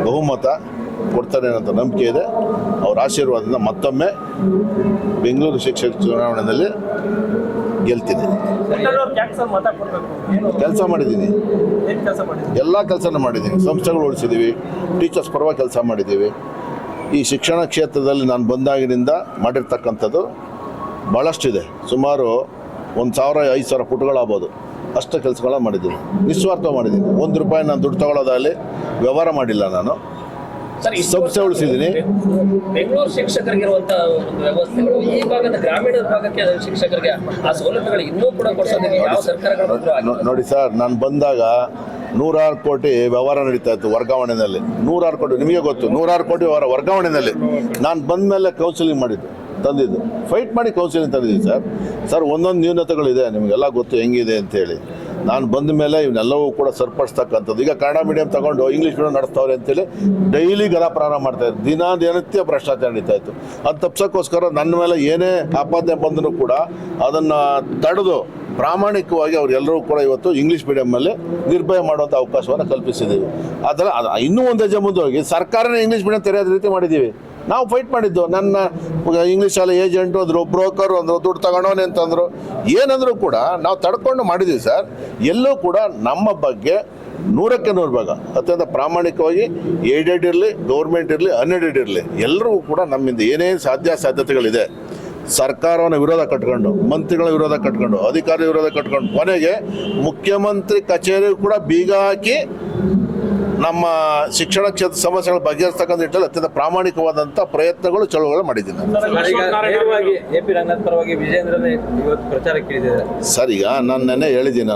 S1: ಬಹುಮತ ಕೊಡ್ತಾರೆ ಅನ್ನೋಂಥ ನಂಬಿಕೆ ಇದೆ. ಅವರ ಆಶೀರ್ವಾದದಿಂದ ಮತ್ತೊಮ್ಮೆ ಬೆಂಗಳೂರು ಶಿಕ್ಷಕ ಚುನಾವಣೆಯಲ್ಲಿ ಗೆಲ್ತೀನಿ. ಕೆಲಸ ಮಾಡಿದ್ದೀನಿ, ಎಲ್ಲ ಕೆಲಸನೂ ಮಾಡಿದ್ದೀನಿ. ಸಂಸ್ಥೆಗಳು ಉಳಿಸಿದ್ದೀವಿ, ಟೀಚರ್ಸ್ ಪರವಾಗಿ ಕೆಲಸ ಮಾಡಿದ್ದೀವಿ. ಈ ಶಿಕ್ಷಣ ಕ್ಷೇತ್ರದಲ್ಲಿ ನಾನು ಬಂದಾಗಿನಿಂದ ಮಾಡಿರ್ತಕ್ಕಂಥದ್ದು ಭಾಳಷ್ಟಿದೆ. ಸುಮಾರು 1,000-5,000 ಪುಟಗಳಾಗ್ಬೋದು, ಅಷ್ಟು ಕೆಲಸಗಳನ್ನ ಮಾಡಿದ್ದೀನಿ. ನಿಸ್ವಾರ್ಥ ಮಾಡಿದ್ದೀನಿ. ₹1 ನಾನು ದುಡ್ಡು ತಗೊಳ್ಳೋದಾಗಲಿ ವ್ಯವಹಾರ ಮಾಡಿಲ್ಲ. ನಾನು ಸಂಸ್ಥೆ ಉಳಿಸಿದ್ದೀನಿ.
S4: ಬೆಂಗಳೂರು ಶಿಕ್ಷಕರಿಗಿರುವಂತ ಒಂದು ವ್ಯವಸ್ಥೆಗಳು ಈ ಭಾಗದ ಗ್ರಾಮೀಣ ಭಾಗಕ್ಕೆ ಶಿಕ್ಷಕರಿಗೆ ಆ ಸೌಲಭ್ಯಗಳು ಇನ್ನೂ ಕೂಡ ಕೊಡಿಸೋದಕ್ಕೆ ಯಾವ ಸರ್ಕಾರಗಳು
S1: ನೋಡಿ ಸರ್, ನಾನು ಬಂದಾಗ 106 ಕೋಟಿ ವ್ಯವಹಾರ ನಡೀತಾ ಇತ್ತು ವರ್ಗಾವಣೆಯಲ್ಲಿ. 106 ಕೋಟಿ ನಿಮಗೆ ಗೊತ್ತು, 106 ಕೋಟಿ ವರ್ಗಾವಣೆಯಲ್ಲಿ ನಾನು ಬಂದ ಮೇಲೆ ಕೌನ್ಸಿಲಿಂಗ್ ಮಾಡಿದ್ದು, ತಂದಿದ್ದು, ಫೈಟ್ ಮಾಡಿ ಕೌನ್ಸಿಲಿಂಗ್ ತಂದಿದ್ದೀನಿ ಸರ್. ಒಂದೊಂದು ನ್ಯೂನತೆಗಳಿದೆ, ನಿಮಗೆಲ್ಲ ಗೊತ್ತು ಹೆಂಗಿದೆ ಅಂತೇಳಿ. ನಾನು ಬಂದ ಮೇಲೆ ಇವನ್ನೆಲ್ಲವೂ ಕೂಡ ಸರಿಪಡಿಸ್ತಕ್ಕಂಥದ್ದು. ಈಗ ಕನ್ನಡ ಮೀಡಿಯಂ ತಗೊಂಡು ಇಂಗ್ಲೀಷ್ ಮೀಡಿಯಂ ನಡೆಸ್ತವ್ರೆ ಅಂತೇಳಿ ಡೈಲಿ ಗಲಾಪ್ರಾಣ ಮಾಡ್ತಾಯಿದ್ರು. ದಿನನಿತ್ಯ ಭ್ರಷ್ಟಾಚಾರ ನಡೀತಾ ಇತ್ತು. ಅದು ತಪ್ಸೋಕ್ಕೋಸ್ಕರ ನನ್ನ ಮೇಲೆ ಏನೇ ಆಪಾದನೆ ಬಂದರೂ ಕೂಡ ಅದನ್ನು ತಡೆದು ಪ್ರಾಮಾಣಿಕವಾಗಿ ಅವರೆಲ್ಲರೂ ಕೂಡ ಇವತ್ತು ಇಂಗ್ಲೀಷ್ ಮೀಡಿಯಮ್ಮಲ್ಲಿ ನಿರ್ಭಯ ಮಾಡುವಂಥ ಅವಕಾಶವನ್ನು ಕಲ್ಪಿಸಿದ್ದೀವಿ. ಅದರ ಇನ್ನೂ ಒಂದು ಹೆಜ್ಜೆ ಮುಂದೆ ಹೋಗಿ ಸರ್ಕಾರನೇ ಇಂಗ್ಲೀಷ್ ಮೀಡಿಯಂ ತೆರೆಯೋದ ರೀತಿ ಮಾಡಿದ್ದೀವಿ. ನಾವು ಫೈಟ್ ಮಾಡಿದ್ದು. ನನ್ನ ಇಂಗ್ಲೀಷ್ ಶಾಲೆ ಏಜೆಂಟು ಅಂದರು, ಬ್ರೋಕರು ಅಂದರು, ದುಡ್ಡು ತಗೊಳೋನೆ ಅಂತಂದರು, ಏನಂದರೂ ಕೂಡ ನಾವು ತಡ್ಕೊಂಡು ಮಾಡಿದ್ದೀವಿ ಸರ್. ಎಲ್ಲೂ ಕೂಡ ನಮ್ಮ ಬಗ್ಗೆ 100ಕ್ಕೆ 100 ಭಾಗ ಅತ್ಯಂತ ಪ್ರಾಮಾಣಿಕವಾಗಿ ಏಡೆಡ್ ಇರಲಿ, ಗೌರ್ಮೆಂಟ್ ಇರಲಿ, ಅನ್ಎಡೆಡ್ ಇರಲಿ, ಎಲ್ಲರಿಗೂ ಕೂಡ ನಮ್ಮಿಂದ ಏನೇನು ಸಾಧ್ಯತೆಗಳಿದೆ ಸರ್ಕಾರವನ್ನು ವಿರೋಧ ಕಟ್ಕೊಂಡು, ಮಂತ್ರಿಗಳ ವಿರೋಧ ಕಟ್ಕೊಂಡು, ಅಧಿಕಾರಿ ವಿರೋಧ ಕಟ್ಕೊಂಡು, ಕೊನೆಗೆ ಮುಖ್ಯಮಂತ್ರಿ ಕಚೇರಿಗೂ ಕೂಡ ಬೀಗ ಹಾಕಿ ನಮ್ಮ ಶಿಕ್ಷಣ ಕ್ಷೇತ್ರ ಸಮಸ್ಯೆಗಳು ಬಗೆಹರಿಸ್ತಕ್ಕಂಥ ನಿಟ್ಟಲ್ಲಿ ಅತ್ಯಂತ ಪ್ರಾಮಾಣಿಕವಾದಂಥ ಪ್ರಯತ್ನಗಳು, ಚಳುವಳಿಗಳು ಮಾಡಿದ್ದೀನಿ. ಸರ್, ಈಗ ನಾನು ನೆನ್ನೆ ಹೇಳಿದ್ದೀನಿ.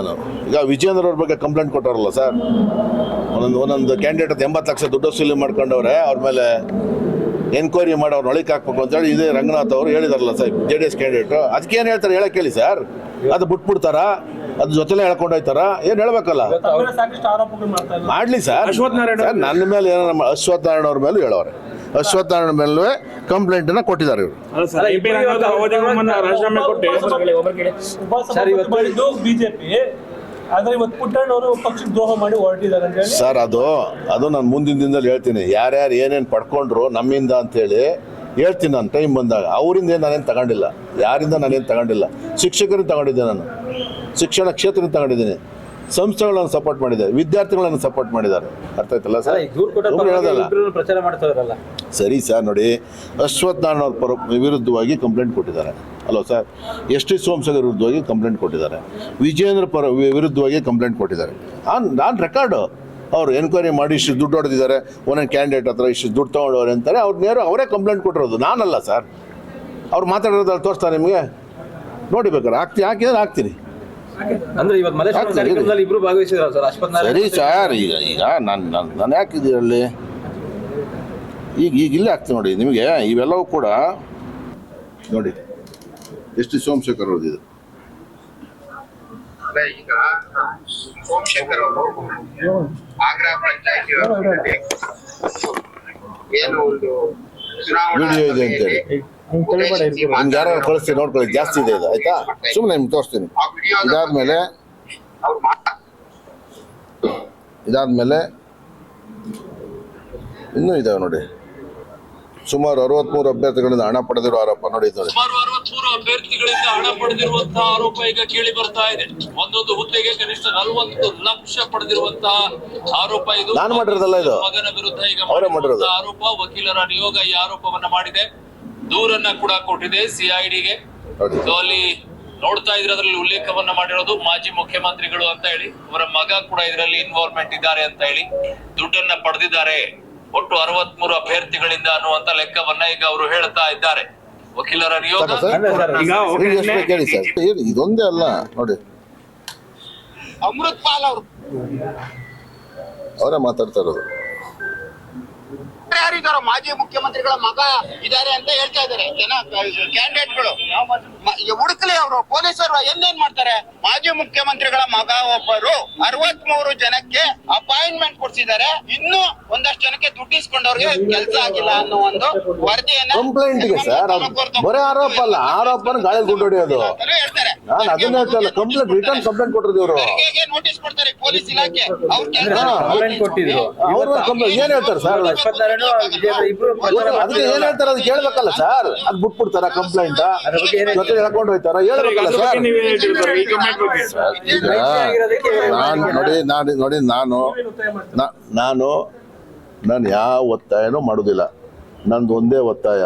S1: ಈಗ ವಿಜೇಂದ್ರ ಅವ್ರ ಬಗ್ಗೆ ಕಂಪ್ಲೇಂಟ್ ಕೊಟ್ಟಾರಲ್ಲ ಸರ್, ಒಂದೊಂದು ಕ್ಯಾಂಡಿಡೇಟ್ 80 ಲಕ್ಷ ದುಡ್ಡು ವಸೂಲಿ ಮಾಡ್ಕೊಂಡವ್ರೆ, ಅವ್ರ ಮೇಲೆ ಎನ್ಕ್ವೈರಿ ಮಾಡಿ ಅವ್ರು ಒಳಗೆ ಹಾಕ್ಬೇಕು ಅಂತೇಳಿ ಇದೇ ರಂಗನಾಥ್ ಅವರು ಹೇಳಿದಾರಲ್ಲ ಸರ್, JDS ಕ್ಯಾಂಡಿಡೇಟು. ಅದಕ್ಕೇನು ಹೇಳ್ತಾರೆ ಹೇಳಕ್ಕೆ ಹೇಳಿ ಸರ್? ಅದು ಬಿಟ್ಬಿಡ್ತಾರಾ? ಅದ್ರ ಜೊತೆಲೇ ಹೇಳ್ಕೊಂಡು ಹೋಯ್ತಾರ? ಏನು ಹೇಳ್ಬೇಕಲ್ಲ, ಮಾಡ್ಲಿ ಸರ್. ನನ್ನ ಮೇಲೆ ಏನೋ ನಮ್ಮ ಅಶ್ವಥ್ ನಾರಾಯಣ ಅವ್ರ ಮೇಲೂ ಹೇಳೋರೆ. ಅಶ್ವಥ್ ನಾರಾಯಣ ಮೇಲೂ ಕಂಪ್ಲೇಂಟನ್ನು ಕೊಟ್ಟಿದ್ದಾರೆ ಇವರು.
S5: ಬಿಜೆಪಿ ಆದ್ರೆ ಇವತ್ತು ಪುಟ್ಟಣ್ಣವರು ಪಕ್ಷಕ್ಕೆ ದ್ರೋಹ ಮಾಡಿ ಹೊರಟಿದ್ದಾರೆ ಅಂತ ಹೇಳಿ
S1: ಸರ್, ಅದು ನಾನು ಮುಂದಿನ ದಿನದಲ್ಲಿ ಹೇಳ್ತೀನಿ. ಯಾರ್ಯಾರು ಏನೇನು ಪಡ್ಕೊಂಡ್ರು ನಮ್ಮಿಂದ ಅಂತೇಳಿ ಹೇಳ್ತೀನಿ ನಾನು ಟೈಮ್ ಬಂದಾಗ. ಅವರಿಂದ ನಾನೇನು ತಗೊಂಡಿಲ್ಲ, ಯಾರಿಂದ ನಾನೇನು ತಗೊಂಡಿಲ್ಲ. ಶಿಕ್ಷಕರಿಂದ ತಗೊಂಡಿದ್ದೆ ನಾನು. ಶಿಕ್ಷಣ ಕ್ಷೇತ್ರ ತಗೊಂಡಿದ್ದೀನಿ, ಸಂಸ್ಥೆಗಳನ್ನು ಸಪೋರ್ಟ್ ಮಾಡಿದ್ದಾರೆ, ವಿದ್ಯಾರ್ಥಿಗಳನ್ನು ಸಪೋರ್ಟ್ ಮಾಡಿದ್ದಾರೆ. ಅರ್ಥ ಆಯ್ತಲ್ಲ ಸರ್? ಒಬ್ರು ಹೇಳೋದಲ್ಲ.
S5: ಪ್ರಚಾರ ಮಾಡ್ತಾರಲ್ಲ.
S1: ಸರಿ ಸರ್, ನೋಡಿ, ಅಶ್ವಥ್ ನಾರಾಯಣ ಅವ್ರ ವಿರುದ್ಧವಾಗಿ ಕಂಪ್ಲೇಂಟ್ ಕೊಟ್ಟಿದ್ದಾರೆ ಅಲ್ವಾ ಸರ್? ಎಸ್ ಟಿ ಸೋಮಶೇಖರ್ ವಿರುದ್ಧವಾಗಿ ಕಂಪ್ಲೇಂಟ್ ಕೊಟ್ಟಿದ್ದಾರೆ, ವಿಜಯೇಂದ್ರ ವಿರುದ್ಧವಾಗಿ ಕಂಪ್ಲೇಂಟ್ ಕೊಟ್ಟಿದ್ದಾರೆ. ನಾನು ರೆಕಾರ್ಡು ಅವ್ರು ಎನ್ಕ್ವೈರಿ ಮಾಡಿ ಇಷ್ಟು ದುಡ್ಡು ಹೊಡೆದಿದ್ದಾರೆ, ಒಂದೊಂದು ಕ್ಯಾಂಡಿಡೇಟ್ ಹತ್ರ ಇಷ್ಟು ದುಡ್ಡು ತೊಗೊಂಡವ್ರೆ ಅಂತಾರೆ. ಅವ್ರು ನೇರ ಅವರೇ ಕಂಪ್ಲೇಂಟ್ ಕೊಟ್ಟಿರೋದು, ನಾನಲ್ಲ ಸರ್. ಅವ್ರು ಮಾತಾಡೋದ್ರಲ್ಲಿ ತೋರಿಸ್ತಾರೆ ನಿಮಗೆ, ನೋಡಿ ಬೇಕಾದ್ರೆ ಹಾಕಿದ್ರೆ ಹಾಕ್ತೀನಿ.
S6: ಅಂದ್ರೆ ಇವತ್ತು ಮಲ್ಲೇಶ್ವರಂ ಕಾರ್ಯಕ್ರಮದಲ್ಲಿ ಇಬ್ರು ಭಾಗವಹಿಸಿದ್ರು ಸರ್. ಅಶ್ವಥ್
S1: ಸರಿ ಸರ್, ಈಗ ನಾನು ಯಾಕಿದ್ದೀರಲ್ಲಿ ಈಗ ಇಲ್ಲೇ ಆಗ್ತೀನಿ ನೋಡಿ ನಿಮಗೆ. ಇವೆಲ್ಲವೂ ಕೂಡ ನೋಡಿ ಎಷ್ಟು ಸೋಮಶೇಖರ್ ಅವ್ರದ್ದು.
S7: ಈಗ ಸೋಮಶೇಖರ್ ಅವರು ಆಗ್ರಾ ಪಂಚಾಯತಿ ಏನು ಒಂದು
S1: ವಿಡಿಯೋ ಇದೆ ಅಂತೇಳಿ ನಿಮ್ಗೆ ಯಾರು ಕಳಿಸ್ತೀನಿ ನೋಡ್ಕೊಳ್ಳಿ, ಜಾಸ್ತಿ ಇದೆ ಇದು, ಆಯ್ತಾ? ಸುಮ್ಮನೆ ನಿಮ್ಗೆ ತೋರಿಸ್ತೀನಿ. ಇದಾದ್ಮೇಲೆ ಇನ್ನೂ ಇದಾವೆ ನೋಡಿ. ಸುಮಾರು 63 ಅಭ್ಯರ್ಥಿಗಳಿಂದ ಹಣ ಪಡೆದಿರೋ ಆರೋಪ ನೋಡಿ.
S8: ಸುಮಾರು 63 ಅಭ್ಯರ್ಥಿಗಳಿಂದ ಹಣ ಪಡೆದಿರುವಂತಹ ಆರೋಪ ಈಗ ಕೇಳಿ ಬರ್ತಾ ಇದೆ. ಒಂದೊಂದು ಹುದ್ದೆಗೆ ಕನಿಷ್ಠ 40 ಲಕ್ಷ ಪಡೆದಿರುವಂತಹ ಆರೋಪ ಇದು.
S1: ನಾನು ಮಾಡಿರೋದಲ್ಲ ಇದು,
S8: ಮಗನ ವಿರುದ್ಧ ಈಗ
S1: ಅವರೇ ಮಾಡಿರೋದು
S8: ಆರೋಪ. ವಕೀಲರ ನಿಯೋಗ ಈ ಆರೋಪವನ್ನ ಮಾಡಿದೆ, ದೂರನ್ನ ಕೂಡ ಕೊಟ್ಟಿದೆ ಸಿಐಡಿಗೆ. ಸೊ ಅಲ್ಲಿ ನೋಡ್ತಾ ಇದ್ರೆ ಅದರಲ್ಲಿ ಉಲ್ಲೇಖವನ್ನ ಮಾಡಿರೋದು ಮಾಜಿ ಮುಖ್ಯಮಂತ್ರಿಗಳು ಅಂತ ಹೇಳಿ, ಅವರ ಮಗ ಕೂಡ ಇದರಲ್ಲಿ ಇನ್ವಾಲ್ವ್ಮೆಂಟ್ ಇದ್ದಾರೆ ಅಂತ ಹೇಳಿ, ದುಡ್ಡನ್ನ ಪಡೆದಿದ್ದಾರೆ ಒಟ್ಟು 63 ಅಭ್ಯರ್ಥಿಗಳಿಂದ ಅನ್ನುವಂತ ಲೆಕ್ಕವನ್ನ ಈಗ ಅವರು ಹೇಳ್ತಾ ಇದ್ದಾರೆ. ವಕೀಲರ ನಿಯೋಗ
S1: ಕೇಳಿ ಸರ್, ಇದೊಂದೇ ಅಲ್ಲ ನೋಡಿ,
S7: ಅಮೃತ್ ಪಾಲ್ ಅವರು
S1: ಅವರೇ ಮಾತಾಡ್ತಾ ಇರೋದು.
S7: ಯಾರಿದ್ದಾರೋ ಮಾಜಿ ಮುಖ್ಯಮಂತ್ರಿಗಳ ಮಗ ಇದ್ದಾರೆ ಅಂತ ಹೇಳ್ತಾ ಇದ್ದಾರೆ ಜನ ಕ್ಯಾಂಡಿಡೇಟ್ಗಳು. ಹುಡುಕ್ಲಿ ಅವರು ಪೊಲೀಸರು ಏನೇನ್ ಮಾಡ್ತಾರೆ. ಮಾಜಿ ಮುಖ್ಯಮಂತ್ರಿಗಳ ಮಗ ಒಬ್ಬರು 63 ಜನಕ್ಕೆ ಅಪಾಯಿಂಟ್ಮೆಂಟ್ ಕೊಡ್ಸಿದ್ದಾರೆ, ಇನ್ನು ಒಂದಷ್ಟು ಜನಕ್ಕೆ ದುಡ್ಡಿಸ್ಕೊಂಡವ್ರಿಗೆ ಕೆಲಸ ಆಗಿಲ್ಲ ಅನ್ನೋ ಒಂದು ವರದಿಯನ್ನ
S1: ಕಂಪ್ಲೇಂಟ್ಗೆ ಸರ್, ಬರೀ ಆರೋಪ ಅಲ್ಲ, ಆರೋಪನ ಗಾಳಿ ಗುಂಡು ಹೊಡೆಯೋದು.
S7: ಹೇಳ್ತಾರೆ.
S1: ನಾನು ಅದನ್ನ ಹೇಳ್ತಲ್ಲ, ಕಂಪ್ಲೇಂಟ್ ರಿಟರ್ನ್ ಕಂಪ್ಲೇಂಟ್ ಕೊಟ್ಟಿದ್ರು ಇವರು.
S7: ನೋಟಿಸ್ ಕೊಡ್ತಾರೆ ಪೊಲೀಸ್ ಇಲಾಖೆ. ಅವ್ರ
S6: ಕಂಪ್ಲೇಂಟ್ ಕೊಟ್ಟಿದ್ರು.
S1: ಅವರು ಏನ್ ಹೇಳ್ತಾರೆ ಸರ್? ಅದಕ್ಕೆ ಏನ್ ಹೇಳ್ತಾರೆ ಅದು ಕೇಳ್ಬೇಕಲ್ಲ ಸರ್. ಅದ್ ಬಿಟ್ಬಿಡ್ತಾರ ಕಂಪ್ಲೇಂಟ್ ಜೊತೆ ಹೇಳ್ಕೊಂಡು ಹೋಯ್ತಾರ? ಹೇಳ್ಬೇಕಲ್ಲ ಸರ್. ನೋಡಿ ನಾನು ಯಾವ ಒತ್ತಾಯನೂ ಮಾಡೋದಿಲ್ಲ. ನಂದು ಒಂದೇ ಒತ್ತಾಯ,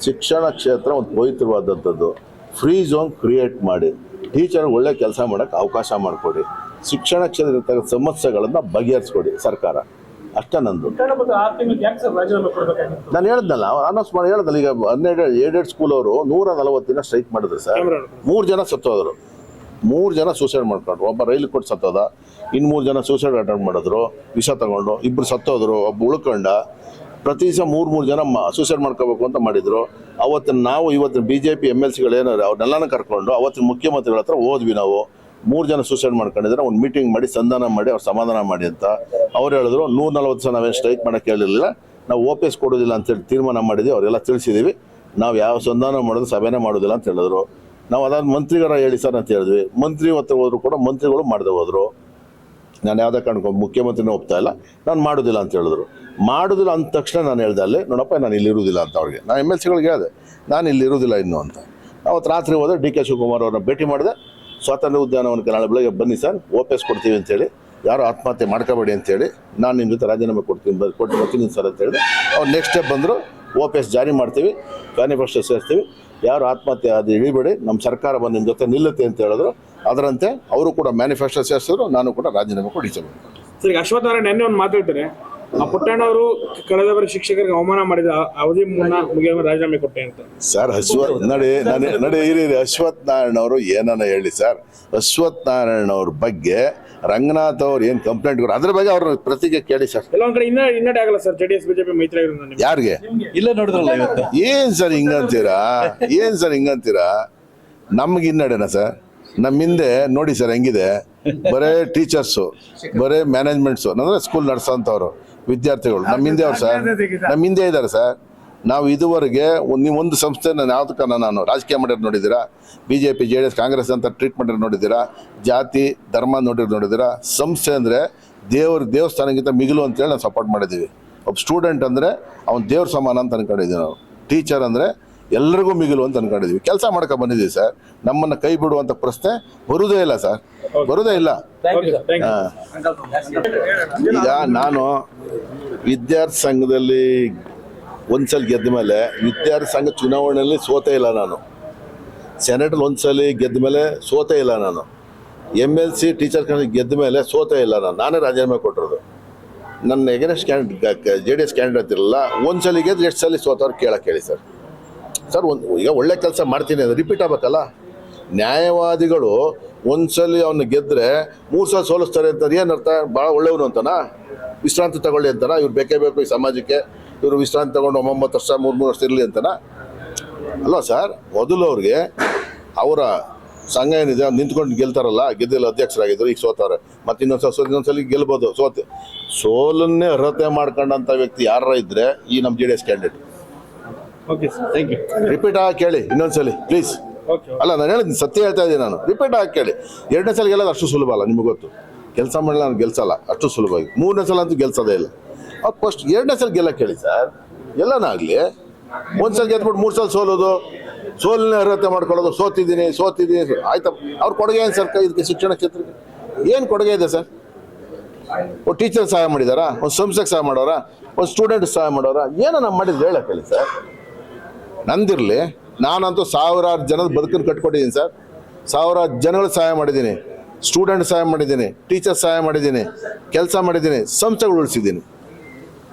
S1: ಶಿಕ್ಷಣ ಕ್ಷೇತ್ರ ಒಂದು ಪವಿತ್ರವಾದಂಥದ್ದು. ಫ್ರೀ ಝೋನ್ ಕ್ರಿಯೇಟ್ ಮಾಡಿ, ಟೀಚರ್ ಒಳ್ಳೆ ಕೆಲಸ ಮಾಡೋಕ್ಕೆ ಅವಕಾಶ ಮಾಡಿಕೊಡಿ, ಶಿಕ್ಷಣ ಕ್ಷೇತ್ರದ ಸಮಸ್ಯೆಗಳನ್ನು ಬಗೆಹರಿಸ್ಕೊಡಿ ಸರ್ಕಾರ. ಅಷ್ಟೇ ನಂದು. ನಾನು ಹೇಳಿದ್ನಲ್ಲ, ಅನೌನ್ಸ್ ಮಾಡಿ ಹೇಳಿದ್ನಲ್ಲ. ಈಗ 12 ಏಡೆಡ್ ಸ್ಕೂಲ್ ಅವರು 140 ದಿನ ಸ್ಟ್ರೈಕ್ ಮಾಡಿದ್ರು ಸರ್. 3 ಜನ ಸತ್ತೋದ್ರು, 3 ಜನ ಸೂಸೈಡ್ ಮಾಡ್ಕೊಂಡ್ರು. ಒಬ್ಬ ರೈಲ್ ಕೊಟ್ಟು ಸತ್ತೋದ, ಇನ್ನು 3 ಜನ ಸೂಸೈಡ್ ಅಟೆಂಡ್ ಮಾಡಿದ್ರು, ವಿಷ ತಗೊಂಡು. 2 ಸತ್ತೋದ್ರು, ಒಬ್ಬ ಉಳ್ಕೊಂಡ. ಪ್ರತಿ ದಿವಸ 3 ಜನ ಸೂಸೈಡ್ ಮಾಡ್ಕೋಬೇಕು ಅಂತ ಮಾಡಿದ್ರು. ಅವತ್ತಿನ ನಾವು ಇವತ್ತಿನ BJP MLCಗಳು ಏನಾದ್ರು ಅವ್ರನ್ನೆಲ್ಲನೂ ಕರ್ಕೊಂಡು ಅವತ್ತಿನ ಮುಖ್ಯಮಂತ್ರಿಗಳ ಹತ್ರ ಹೋದ್ವಿ. ನಾವು 3 ಜನ ಸೂಸೈಡ್ ಮಾಡ್ಕೊಂಡಿದ್ರೆ ಒಂದು ಮೀಟಿಂಗ್ ಮಾಡಿ ಸಂಧಾನ ಮಾಡಿ ಅವ್ರು ಸಮಾಧಾನ ಮಾಡಿ ಅಂತ ಅವ್ರು ಹೇಳಿದ್ರು. 140 ದಿವಸ ನಾವೇನು ಸ್ಟ್ರೈಕ್ ಮಾಡೋಕ್ಕೆ ಹೇಳಿರಲಿಲ್ಲ, ನಾವು OPS ಕೊಡೋದಿಲ್ಲ ಅಂತೇಳಿ ತೀರ್ಮಾನ ಮಾಡಿದ್ವಿ. ಅವರೆಲ್ಲ ತಿಳಿಸಿದ್ದೀವಿ, ನಾವು ಯಾವ ಸಂಧಾನ ಮಾಡೋದು ಸಭೆನೇ ಮಾಡೋದಿಲ್ಲ ಅಂತ ಹೇಳಿದ್ರು. ನಾವು ಅದಾದ ಮಂತ್ರಿಗರ ಹೇಳಿ ಸರ್ ಅಂತ ಹೇಳಿದ್ವಿ. ಮಂತ್ರಿ ಹೊತ್ತು ಹೋದ್ರು ಕೂಡ ಮಂತ್ರಿಗಳು ಮಾಡದೆ ಹೋದ್ರು. ನಾನು ಯಾವುದೇ ಕಾರಣಕ್ಕೂ ಮುಖ್ಯಮಂತ್ರಿನೇ ಒಪ್ತಾ ಇಲ್ಲ, ನಾನು ಮಾಡೋದಿಲ್ಲ ಅಂತ ಹೇಳಿದ್ರು. ಮಾಡೋದಿಲ್ಲ ಅಂದ ತಕ್ಷಣ ನಾನು ಹೇಳ್ದೆ ಅಲ್ಲಿ, ನೋಡಪ್ಪ ನಾನು ಇಲ್ಲಿ ಇರುವುದಿಲ್ಲ ಅಂತ ಅವ್ರಿಗೆ. ನಾನು MLCಗಳಿಗೆ ಹೇಳಿದೆ ನಾನು ಇಲ್ಲಿ ಇರುವುದಿಲ್ಲ ಇನ್ನು ಅಂತ. ಅವತ್ತು ರಾತ್ರಿ ಹೋದೆ, DK ಶಿವಕುಮಾರ್ ಅವ್ರನ್ನ ಭೇಟಿ ಮಾಡಿದೆ. ಸ್ವಾತಂತ್ರ್ಯ ಉದ್ಯಾನವನಕ್ಕೆ ನಾಳೆ ಬೆಳಗ್ಗೆ ಬನ್ನಿ ಸರ್, OPS ಕೊಡ್ತೀವಿ ಅಂತೇಳಿ, ಯಾರು ಆತ್ಮಹತ್ಯೆ ಮಾಡ್ಕೋಬೇಡಿ ಅಂತೇಳಿ, ನಾನು ನಿಮ್ಮ ಜೊತೆ ರಾಜೀನಾಮೆ ಕೊಟ್ಟು ಬರ್ತೀನಿ ಸರ್ ಅಂತ ಹೇಳಿದೆ. ಅವ್ರು ನೆಕ್ಸ್ಟ್ ಸ್ಟೆಪ್ ಬಂದರು, OPS ಜಾರಿ ಮಾಡ್ತೀವಿ, ಮ್ಯಾನಿಫೆಸ್ಟೋ ಸೇರಿಸ್ತೀವಿ, ಯಾರು ಆತ್ಮಹತ್ಯೆ ಅದು ಇಳಿಬೇಡಿ, ನಮ್ಮ ಸರ್ಕಾರ ಬಂದು ನಿಮ್ಮ ಜೊತೆ ನಿಲ್ಲುತ್ತೆ ಅಂತ ಹೇಳಿದ್ರು. ಅದರಂತೆ ಅವರು ಕೂಡ ಮ್ಯಾನಿಫೆಸ್ಟೋ ಸೇರಿಸಿದ್ರು, ನಾನು ಕೂಡ ರಾಜೀನಾಮೆ ಕೊಡಿಸಬೇಕು.
S9: ಸರ್, ಅಶ್ವಥ್ ನಾರಾಯಣ ನೆನ್ನೆ ಒಂದು ಮಾತಾಡ್ತಾರೆ, ಆ ಪುಟ್ಟಣ್ಣವರು ಕಳೆದ ಬಾರಿ ಶಿಕ್ಷಕರಿಗೆ ಅವಮಾನ ಮಾಡಿದ ಅವಧಿ ಮುನ್ನ ಮುಗಿಯುವ ರಾಜೀನಾಮೆ ಕೊಟ್ಟೆ ಅಂತ.
S1: ಸರ್ ನಡಿ ಇರಿ. ಅಶ್ವಥ್ ನಾರಾಯಣ ಅವರು ಏನನ್ನ ಹೇಳಿ ಸರ್. ಅಶ್ವಥ್ ನಾರಾಯಣ ಅವ್ರ ಬಗ್ಗೆ ರಂಗನಾಥ್ ಅವ್ರು ಏನು ಕಂಪ್ಲೇಂಟ್ ಕೊಡ್ತಾರೆ ಅದ್ರ ಬಗ್ಗೆ ಅವ್ರ ಪ್ರತಿಗೆ ಕೇಳಿ ಸರ್.
S9: ಕೆಲವೊಂದ್ ಕಡೆ ಹಿನ್ನಡೆ ಆಗಲ್ಲ ಸರ್, JDS BJP ಮೈತ್ರಿ ಆಗಿರೋದು.
S1: ಯಾರಿಗೆ
S6: ಇಲ್ಲ ನೋಡಿದ್ರಲ್ಲ ಇವತ್ತು.
S1: ಏನ್ ಸರ್ ಹಿಂಗಂತೀರಾ? ನಮ್ಗೆ ಹಿನ್ನಡೆನಾ ಸರ್? ನಮ್ಮ ಹಿಂದೆ ನೋಡಿ ಸರ್ ಹೆಂಗಿದೆ, ಬರೇ ಟೀಚರ್ಸು, ಬರೇ ಮ್ಯಾನೇಜ್ಮೆಂಟ್ಸು, ಅಂದ್ರೆ ಸ್ಕೂಲ್ ನಡೆಸೋಂಥವ್ರು, ವಿದ್ಯಾರ್ಥಿಗಳು ನಮ್ಮ ಹಿಂದೆ ಅವ್ರು ಸರ್, ನಮ್ಮ ಹಿಂದೆ ಇದ್ದಾರೆ ಸರ್. ನಾವು ಇದುವರೆಗೆ ಒಂದು ಸಂಸ್ಥೆನ ಯಾವುದಕ್ಕ ನಾನು ರಾಜಕೀಯ ಮಾಡಿರೋದು ನೋಡಿದ್ದೀರಾ? BJP JDS ಕಾಂಗ್ರೆಸ್ ಅಂತ ಟ್ರೀಟ್ ಮಾಡಿರೋದು ನೋಡಿದ್ದೀರಾ? ಜಾತಿ ಧರ್ಮ ನೋಡಿದ್ದೀರಾ? ಸಂಸ್ಥೆ ಅಂದರೆ ದೇವಸ್ಥಾನಕ್ಕಿಂತ ಮಿಗಿಲು ಅಂತೇಳಿ ನಾವು ಸಪೋರ್ಟ್ ಮಾಡಿದ್ದೀವಿ. ಒಬ್ಬ ಸ್ಟೂಡೆಂಟ್ ಅಂದರೆ ಅವ್ನು ದೇವ್ರ ಸಮಾನ ಅಂತ ಅನ್ಕೊಂಡಿದ್ದೀವಿ ನಾವು. ಟೀಚರ್ ಅಂದರೆ ಎಲ್ಲರಿಗೂ ಮಿಗಿಲು ಅಂತ ಅನ್ಕೊಂಡಿದ್ವಿ. ಕೆಲಸ ಮಾಡ್ಕೊ ಬಂದಿದ್ದೀವಿ ಸರ್. ನಮ್ಮನ್ನು ಕೈ ಬಿಡುವಂಥ ಪ್ರಶ್ನೆ ಬರುವುದೇ ಇಲ್ಲ ಸರ್, ಬರುವುದೇ ಇಲ್ಲ. ಈಗ ನಾನು ವಿದ್ಯಾರ್ಥಿ ಸಂಘದಲ್ಲಿ ಒಂದ್ಸಲ ಗೆದ್ದ ಮೇಲೆ ವಿದ್ಯಾರ್ಥಿ ಸಂಘ ಚುನಾವಣೆಯಲ್ಲಿ ಸೋತೇ ಇಲ್ಲ ನಾನು. ಸೆನೆಟಲ್ಲಿ ಒಂದ್ಸಲ ಗೆದ್ದ ಮೇಲೆ ಸೋತೇ ಇಲ್ಲ ನಾನು. MLC ಟೀಚರ್ ಗೆದ್ದ ಮೇಲೆ ಸೋತೇ ಇಲ್ಲ ನಾನು. ನಾನೇ ರಾಜೀನಾಮೆ ಕೊಟ್ಟಿರೋದು. ನನ್ನ ಎಗನೆಸ್ಟ್ JDS ಕ್ಯಾಂಡಿಡೇಟ್ ಇರಲ್ಲ. ಒಂದ್ಸಲ ಗೆದ್ದು ಎಷ್ಟು ಸಲ ಸೋತವ್ರು ಕೇಳಿ ಸರ್. ಈಗ ಒಳ್ಳೆ ಕೆಲಸ ಮಾಡ್ತೀನಿ ಅದು ರಿಪೀಟ್ ಆಗ್ಬೇಕಲ್ಲ. ನ್ಯಾಯವಾದಿಗಳು ಒಂದ್ಸಲಿ ಅವನ್ನ ಗೆದ್ದರೆ 3 ಸಲ ಸೋಲಿಸ್ತಾರೆ ಅಂತಾರೆ. ಏನರ್ಥ? ಭಾಳ ಒಳ್ಳೆಯವನು ಅಂತನಾ? ವಿಶ್ರಾಂತಿ ತಗೊಳ್ಳಿ ಅಂತನಾ? ಇವ್ರು ಬೇಕೇ ಬೇಕು ಈ ಸಮಾಜಕ್ಕೆ, ಇವರು ವಿಶ್ರಾಂತಿ ತಗೊಂಡು 9 ವರ್ಷ 3 ವರ್ಷ ಇರಲಿ ಅಂತನಾ? ಅಲ್ವಾ ಸರ್? ಮೊದಲು ಅವ್ರಿಗೆ ಅವರ ಸಂಘ ಏನಿದೆ ನಿಂತ್ಕೊಂಡು ಗೆಲ್ತಾರಲ್ಲ, ಗೆದ್ದಿಲ್ಲ ಅಧ್ಯಕ್ಷರಾಗಿದ್ದರು, ಈಗ ಸೋತಾರೆ. ಮತ್ತು ಇನ್ನೊಂದ್ಸಲಿ ಗೆಲ್ಬೋದು. ಸೋಲನ್ನೇ ಅರ್ಹತೆ ಮಾಡ್ಕೊಂಡಂಥ ವ್ಯಕ್ತಿ ಯಾರ ಇದ್ದರೆ ಈ ನಮ್ಮ JDS ಕ್ಯಾಂಡಿಡೇಟ್. ರಿಪೀಟ್ ಆಗಿ ಕೇಳಿ ಇನ್ನೊಂದ್ಸಲಿ ಪ್ಲೀಸ್. ಅಲ್ಲ, ನಾನು ಹೇಳಿದ್ದೀನಿ, ಸತ್ಯ ಹೇಳ್ತಾ ಇದ್ದೀನಿ ನಾನು. ರಿಪೀಟ್ ಆಗಿ ಕೇಳಿ. 2ನೇ ಸಲ ಗೆಲ್ಲೋದು ಅಷ್ಟು ಸುಲಭ ಅಲ್ಲ, ನಿಮಗೆ ಗೊತ್ತು. ಕೆಲಸ ಮಾಡಲ್ಲ ನಾನು ಗೆಲ್ಸಲ್ಲ ಅಷ್ಟು ಸುಲಭವಾಗಿ. 3ನೇ ಸಲ ಅಂತೂ ಗೆಲ್ಸೋದೇ ಇಲ್ಲ. ಫಸ್ಟ್ 2ನೇ ಸಲ ಗೆಲ್ಲಕ್ಕೆ ಹೇಳಿ ಸರ್. ಎಲ್ಲನಾಗಲಿ ಒಂದ್ಸಲ ಗೆದ್ಬಿಟ್ಟು 3 ಸಲ ಸೋಲೋದು, ಸೋಲನ್ನೇ ಅರ್ಹತೆ ಮಾಡ್ಕೊಳ್ಳೋದು. ಸೋತಿದ್ದೀನಿ ಆಯ್ತಾ? ಅವ್ರ ಕೊಡುಗೆ ಏನು ಸರ್ ಇದಕ್ಕೆ ಶಿಕ್ಷಣ ಕ್ಷೇತ್ರಕ್ಕೆ? ಏನು ಕೊಡುಗೆ ಇದೆ ಸರ್? ಒಂದು ಟೀಚರ್ ಸಹಾಯ ಮಾಡಿದಾರಾ? ಒಂದು ಸಂಸ್ಥೆಗೆ ಸಹಾಯ ಮಾಡೋರಾ? ಒಂದು ಸ್ಟೂಡೆಂಟ್ ಸಹಾಯ ಮಾಡೋರಾ? ಏನೋ ನಾವು ಮಾಡಿದ್ರೆ ಹೇಳಕ್ಕೆ ಹೇಳಿ ಸರ್. ನಂದಿರಲಿ, ನಾನಂತೂ ಸಾವಿರಾರು ಜನದ ಬದುಕನ್ನು ಕಟ್ಕೊಟ್ಟಿದ್ದೀನಿ ಸರ್. ಸಾವಿರಾರು ಜನಗಳು ಸಹಾಯ ಮಾಡಿದ್ದೀನಿ, ಸ್ಟೂಡೆಂಟ್ ಸಹಾಯ ಮಾಡಿದ್ದೀನಿ, ಟೀಚರ್ ಸಹಾಯ ಮಾಡಿದ್ದೀನಿ, ಕೆಲಸ ಮಾಡಿದ್ದೀನಿ, ಸಂಸ್ಥೆಗಳು ಉಳಿಸಿದ್ದೀನಿ.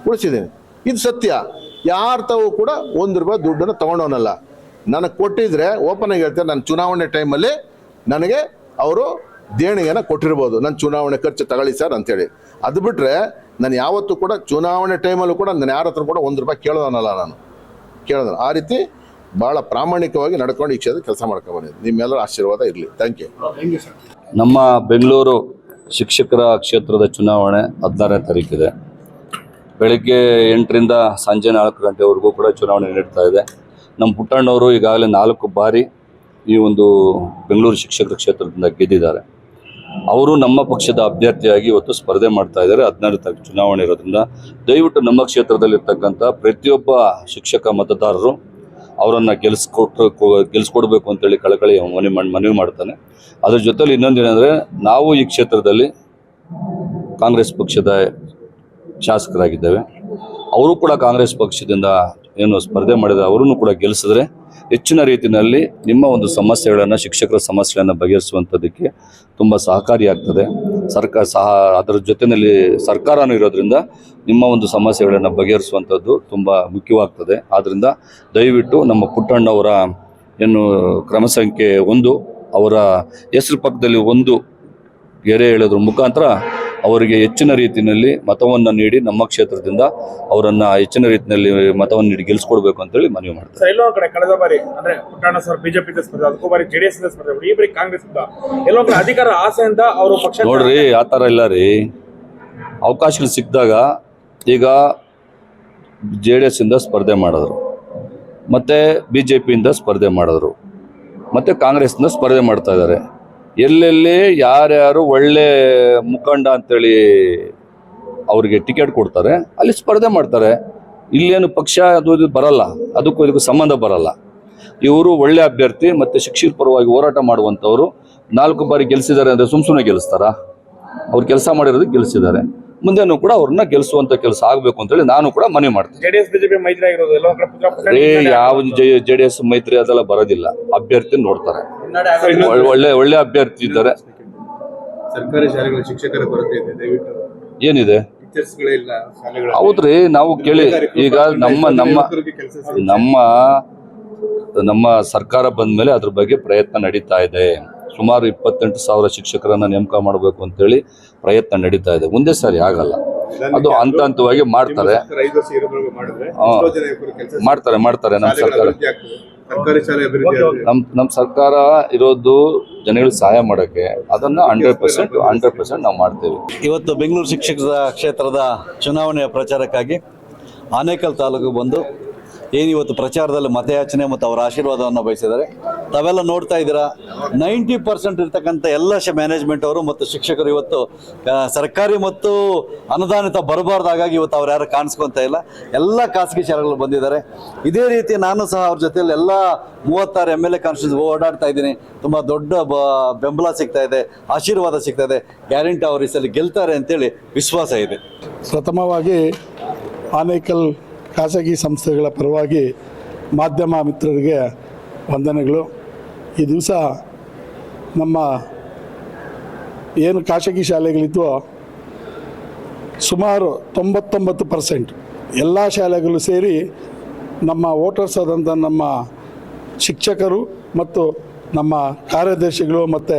S1: ಇದು ಸತ್ಯ. ಯಾರು ತಾವು ಕೂಡ ₹1 ದುಡ್ಡನ್ನು ತೊಗೊಂಡವನಲ್ಲ. ನನಗೆ ಕೊಟ್ಟಿದ್ರೆ ಓಪನ್ ಆಗಿ ಹೇಳ್ತಾರೆ, ನನ್ನ ಚುನಾವಣೆ ಟೈಮಲ್ಲಿ ನನಗೆ ಅವರು ದೇಣಿಗೆನ ಕೊಟ್ಟಿರ್ಬೋದು, ನನ್ನ ಚುನಾವಣೆ ಖರ್ಚು ತಗೊಳ್ಳಿ ಸರ್ ಅಂತೇಳಿ. ಅದು ಬಿಟ್ಟರೆ ನಾನು ಯಾವತ್ತೂ ಕೂಡ ಚುನಾವಣೆ ಟೈಮಲ್ಲೂ ಕೂಡ ನಾನು ಯಾರ ಹತ್ರ ಕೂಡ ₹1 ಕೇಳೋದನ್ನಲ್ಲ. ನಾನು ಕೇಳೋದನ್ನ ಆ ರೀತಿ ಭಾಳ ಪ್ರಾಮಾಣಿಕವಾಗಿ ನಡ್ಕೊಂಡು ಈ ಕ್ಷೇತ್ರ ಕೆಲಸ ಮಾಡ್ಕೊಂಡ್ಬಂದಿದ್ದೀನಿ. ನಿಮ್ಮೆಲ್ಲರ ಆಶೀರ್ವಾದ ಇರಲಿ. Thank you.
S10: ನಮ್ಮ ಬೆಂಗಳೂರು ಶಿಕ್ಷಕರ ಕ್ಷೇತ್ರದ ಚುನಾವಣೆ 16ನೇ ತಾರೀಕಿದೆ. ಬೆಳಗ್ಗೆ 8ರಿಂದ ಸಂಜೆ 4 ಗಂಟೆವರೆಗೂ ಕೂಡ ಚುನಾವಣೆ ನಡೀತಾ ಇದೆ. ನಮ್ಮ ಪುಟ್ಟಣ್ಣವರು ಈಗಾಗಲೇ 4 ಬಾರಿ ಈ ಒಂದು ಬೆಂಗಳೂರು ಶಿಕ್ಷಕರ ಕ್ಷೇತ್ರದಿಂದ ಗೆದ್ದಿದ್ದಾರೆ. ಅವರು ನಮ್ಮ ಪಕ್ಷದ ಅಭ್ಯರ್ಥಿಯಾಗಿ ಇವತ್ತು ಸ್ಪರ್ಧೆ ಮಾಡ್ತಾ ಇದ್ದಾರೆ. 16ನೇ ತಾರೀಕು ಚುನಾವಣೆ ಇರೋದ್ರಿಂದ ದಯವಿಟ್ಟು ನಮ್ಮ ಕ್ಷೇತ್ರದಲ್ಲಿರ್ತಕ್ಕಂಥ ಪ್ರತಿಯೊಬ್ಬ ಶಿಕ್ಷಕ ಮತದಾರರು ಅವರನ್ನು ಗೆಲ್ಲಿಸ್ಕೊಡ್ಬೇಕು ಅಂತೇಳಿ ಕಳಕಳಿ ಮನವಿ ಮಾಡ್ತಾನೆ. ಅದ್ರ ಜೊತೆಲಿ ಇನ್ನೊಂದೇನೆಂದರೆ, ನಾವು ಈ ಕ್ಷೇತ್ರದಲ್ಲಿ ಕಾಂಗ್ರೆಸ್ ಪಕ್ಷದ ಶಾಸಕರಾಗಿದ್ದೇವೆ. ಅವರು ಕೂಡ ಕಾಂಗ್ರೆಸ್ ಪಕ್ಷದಿಂದ ಏನು ಸ್ಪರ್ಧೆ ಮಾಡಿದರೆ ಅವರನ್ನು ಕೂಡ ಗೆಲ್ಲಿಸಿದ್ರೆ ಹೆಚ್ಚಿನ ರೀತಿಯಲ್ಲಿ ನಿಮ್ಮ ಒಂದು ಸಮಸ್ಯೆಗಳನ್ನು, ಶಿಕ್ಷಕರ ಸಮಸ್ಯೆಗಳನ್ನು ಬಗೆಹರಿಸುವಂಥದ್ದಕ್ಕೆ ತುಂಬ ಸಹಕಾರಿಯಾಗ್ತದೆ. ಅದರ ಜೊತೆಯಲ್ಲಿ ಸರ್ಕಾರನೂ ಇರೋದ್ರಿಂದ ನಿಮ್ಮ ಒಂದು ಸಮಸ್ಯೆಗಳನ್ನು ಬಗೆಹರಿಸುವಂಥದ್ದು ತುಂಬ ಮುಖ್ಯವಾಗ್ತದೆ. ಆದ್ದರಿಂದ ದಯವಿಟ್ಟು ನಮ್ಮ ಪುಟ್ಟಣ್ಣವರ ಏನು ಕ್ರಮ ಸಂಖ್ಯೆ 1 ಅವರ ಹೆಸರು ಪಕ್ಕದಲ್ಲಿ 1 ಗೆರೆ ಹೇಳೋದ್ರ ಮುಖಾಂತರ ಅವರಿಗೆ ಹೆಚ್ಚಿನ ರೀತಿಯಲ್ಲಿ ಮತವನ್ನು ನೀಡಿ ನಮ್ಮ ಕ್ಷೇತ್ರದಿಂದ ಅವರನ್ನು ಹೆಚ್ಚಿನ ರೀತಿಯಲ್ಲಿ ಮತವನ್ನು ನೀಡಿ ಗೆಲ್ಲಿಸ್ಕೊಡ್ಬೇಕು ಅಂತೇಳಿ ಮನವಿ ಮಾಡ್ತಾರೆ.
S9: ಎಲ್ಲೋ ಕಡೆ ಕಳೆದ ಬಾರಿ ಅಂದ್ರೆ ಪುಟ್ಟಣ್ಣ ಸರ್ ಬಿಜೆಪಿ ಸ್ಪರ್ಧೆ, ಅದಕ್ಕೂ ಬಾರಿ JDS ಸ್ಪರ್ಧೆ, ಈ ಬಾರಿ ಕಾಂಗ್ರೆಸ್ ಎಲ್ಲೋ ಕಡೆ ಅಧಿಕಾರ ಆಸೆಯಿಂದ ಅವರು ಪಕ್ಷ
S10: ನೋಡ್ರಿ, ಆ ಥರ ಇಲ್ಲ ರೀ. ಅವಕಾಶಗಳು ಸಿಕ್ಕಿದಾಗ ಈಗ JDS ಇಂದ ಸ್ಪರ್ಧೆ ಮಾಡಿದ್ರು, ಮತ್ತೆ BJPಯಿಂದ ಸ್ಪರ್ಧೆ ಮಾಡಿದ್ರು, ಮತ್ತೆ ಕಾಂಗ್ರೆಸ್ನಿಂದ ಸ್ಪರ್ಧೆ ಮಾಡ್ತಾ ಇದ್ದಾರೆ. ಎಲ್ಲೆಲ್ಲಿ ಯಾರ್ಯಾರು ಒಳ್ಳೆ ಮುಖಂಡ ಅಂತೇಳಿ ಅವರಿಗೆ ಟಿಕೆಟ್ ಕೊಡ್ತಾರೆ ಅಲ್ಲಿ ಸ್ಪರ್ಧೆ ಮಾಡ್ತಾರೆ. ಇಲ್ಲೇನು ಪಕ್ಷ ಅದು ಇದು ಬರಲ್ಲ, ಅದಕ್ಕೂ ಇದಕ್ಕೂ ಸಂಬಂಧ ಬರಲ್ಲ. ಇವರು ಒಳ್ಳೆ ಅಭ್ಯರ್ಥಿ ಮತ್ತು ಶಿಕ್ಷಕರ ಪರವಾಗಿ ಹೋರಾಟ ಮಾಡುವಂಥವ್ರು 4 ಬಾರಿ ಗೆಲ್ಲಿಸಿದ್ದಾರೆ ಅಂದರೆ ಸುಮ್ಮನೆ ಗೆಲ್ಲಿಸ್ತಾರಾ? ಅವ್ರು ಕೆಲಸ ಮಾಡಿರೋದಕ್ಕೆ ಗೆಲ್ಲಿಸಿದ್ದಾರೆ. ಮುಂದೆನೂ ಕೂಡ ಅವ್ರನ್ನ ಗೆಲ್ಲಿಸುವಂಥ ಕೆಲಸ ಆಗಬೇಕು ಅಂತೇಳಿ ನಾನು ಕೂಡ ಮನವಿ ಮಾಡ್ತೀನಿ.
S9: JDS BJP ಮೈತ್ರಿ ಆಗಿರೋದು ಎಲ್ಲೋ ಕಡೆ
S10: ಯಾವ JDS ಮೈತ್ರಿ ಅದೆಲ್ಲ ಬರೋದಿಲ್ಲ. ಅಭ್ಯರ್ಥಿ ನೋಡ್ತಾರೆ, ಒಳ್ಳೆ ಅಭ್ಯರ್ಥಿ ಇದ್ದಾರೆ.
S11: ಸರ್ಕಾರಿ ಶಾಲೆಗಳ ಶಿಕ್ಷಕರ ಕೊರತೆ ಇದೆ, ದಯವಿಟ್ಟು
S10: ಏನಿದೆ
S11: ಟೀಚರ್ಸ್ಗಳಿಲ್ಲ ಶಾಲೆಗಳ.
S10: ಹೌದ್ರಿ, ನಾವು ಕೇಳಿ ಈಗ ನಮ್ಮ ಸರ್ಕಾರ ಬಂದ ಮೇಲೆ ಅದ್ರ ಬಗ್ಗೆ ಪ್ರಯತ್ನ ನಡೀತಾ ಇದೆ. ಸುಮಾರು 28,000 ಶಿಕ್ಷಕರನ್ನ ನೇಮಕ ಮಾಡಬೇಕು ಅಂತೇಳಿ ಪ್ರಯತ್ನ ನಡೀತಾ ಇದೆ. ಒಂದೇ ಸಾರಿ ಆಗಲ್ಲ, ಅದು ಹಂತ ಹಂತವಾಗಿ ಮಾಡ್ತಾರೆ. ಮಾಡ್ತಾರೆ. ನಮ್ಮ ಸರ್ಕಾರ ನಮ್ಮ ಸರ್ಕಾರ ಇರೋದು ಜನಗಳಿಗೆ ಸಹಾಯ ಮಾಡೋಕ್ಕೆ. ಅದನ್ನು 100% ನಾವು ಮಾಡ್ತೇವೆ.
S12: ಇವತ್ತು ಬೆಂಗಳೂರು ಶಿಕ್ಷಕರ ಕ್ಷೇತ್ರದ ಚುನಾವಣೆಯ ಪ್ರಚಾರಕ್ಕಾಗಿ ಆನೇಕಲ್ ತಾಲೂಕು ಬಂದು
S10: ಏನು ಇವತ್ತು ಪ್ರಚಾರದಲ್ಲಿ ಮತಯಾಚನೆ ಮತ್ತು ಅವರ ಆಶೀರ್ವಾದವನ್ನು ಬಯಸಿದ್ದಾರೆ. ತಾವೆಲ್ಲ ನೋಡ್ತಾ ಇದ್ದೀರಾ, 90% ಇರ್ತಕ್ಕಂಥ ಎಲ್ಲ ಮ್ಯಾನೇಜ್ಮೆಂಟ್ ಅವರು ಮತ್ತು ಶಿಕ್ಷಕರು ಇವತ್ತು ಸರ್ಕಾರಿ ಮತ್ತು ಅನುದಾನಿತ ಬರಬಾರ್ದು, ಹಾಗಾಗಿ ಇವತ್ತು ಅವ್ರು ಯಾರು ಕಾಣಿಸ್ಕೊತಾ ಇಲ್ಲ. ಎಲ್ಲ ಖಾಸಗಿ ಶಾಲೆಗಳು ಬಂದಿದ್ದಾರೆ. ಇದೇ ರೀತಿ ನಾನು ಸಹ ಅವ್ರ ಜೊತೆಯಲ್ಲಿ ಎಲ್ಲ 36 MLA ಕಾನ್ಸ್ಟಿಟ್ಯೂನ್ಸಿ ಓಡಾಡ್ತಾ ಇದ್ದೀನಿ. ತುಂಬ ದೊಡ್ಡ ಬೆಂಬಲ ಸಿಗ್ತಾ ಇದೆ, ಆಶೀರ್ವಾದ ಸಿಗ್ತಾ ಇದೆ. ಗ್ಯಾರಂಟಿ ಅವರು ಈ ಸಲ ಗೆಲ್ತಾರೆ ಅಂತೇಳಿ ವಿಶ್ವಾಸ ಇದೆ.
S3: ಪ್ರಥಮವಾಗಿ ಆನೇಕಲ್ ಖಾಸಗಿ ಸಂಸ್ಥೆಗಳ ಪರವಾಗಿ ಮಾಧ್ಯಮ ಮಿತ್ರರಿಗೆ ವಂದನೆಗಳು. ಈ ದಿವಸ ನಮ್ಮ ಏನು ಖಾಸಗಿ ಶಾಲೆಗಳಿದ್ವೋ ಸುಮಾರು 99% ಎಲ್ಲ ಶಾಲೆಗಳು ಸೇರಿ ನಮ್ಮ ವೋಟರ್ಸ್ ಆದಂಥ ನಮ್ಮ ಶಿಕ್ಷಕರು ಮತ್ತು ನಮ್ಮ ಕಾರ್ಯದರ್ಶಿಗಳು ಮತ್ತು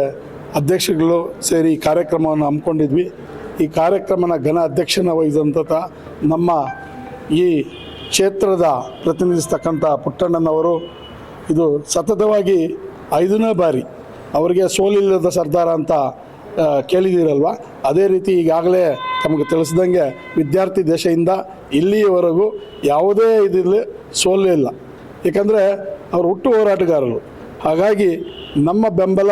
S3: ಅಧ್ಯಕ್ಷರುಗಳು ಸೇರಿ ಈ ಕಾರ್ಯಕ್ರಮವನ್ನು ಹಮ್ಮಿಕೊಂಡಿದ್ವಿ. ಈ ಕಾರ್ಯಕ್ರಮನ ಘನ ಅಧ್ಯಕ್ಷನ ವಹಿಸಿದಂಥ ನಮ್ಮ ಈ ಕ್ಷೇತ್ರದ ಪ್ರತಿನಿಧಿಸ್ತಕ್ಕಂಥ ಪುಟ್ಟಣ್ಣನವರು ಇದು ಸತತವಾಗಿ 5ನೇ ಬಾರಿ ಅವರಿಗೆ ಸೋಲಿಲ್ಲದ ಸರ್ದಾರ ಅಂತ ಕೇಳಿದ್ದೀರಲ್ವ. ಅದೇ ರೀತಿ ಈಗಾಗಲೇ ತಮಗೆ ತಿಳಿಸ್ದಂಗೆ ವಿದ್ಯಾರ್ಥಿ ದಶೆಯಿಂದ ಇಲ್ಲಿಯವರೆಗೂ ಯಾವುದೇ ಇದರಲ್ಲಿ ಸೋಲಿಲ್ಲ. ಏಕೆಂದರೆ ಅವರು ಹುಟ್ಟು ಹೋರಾಟಗಾರರು. ಹಾಗಾಗಿ ನಮ್ಮ ಬೆಂಬಲ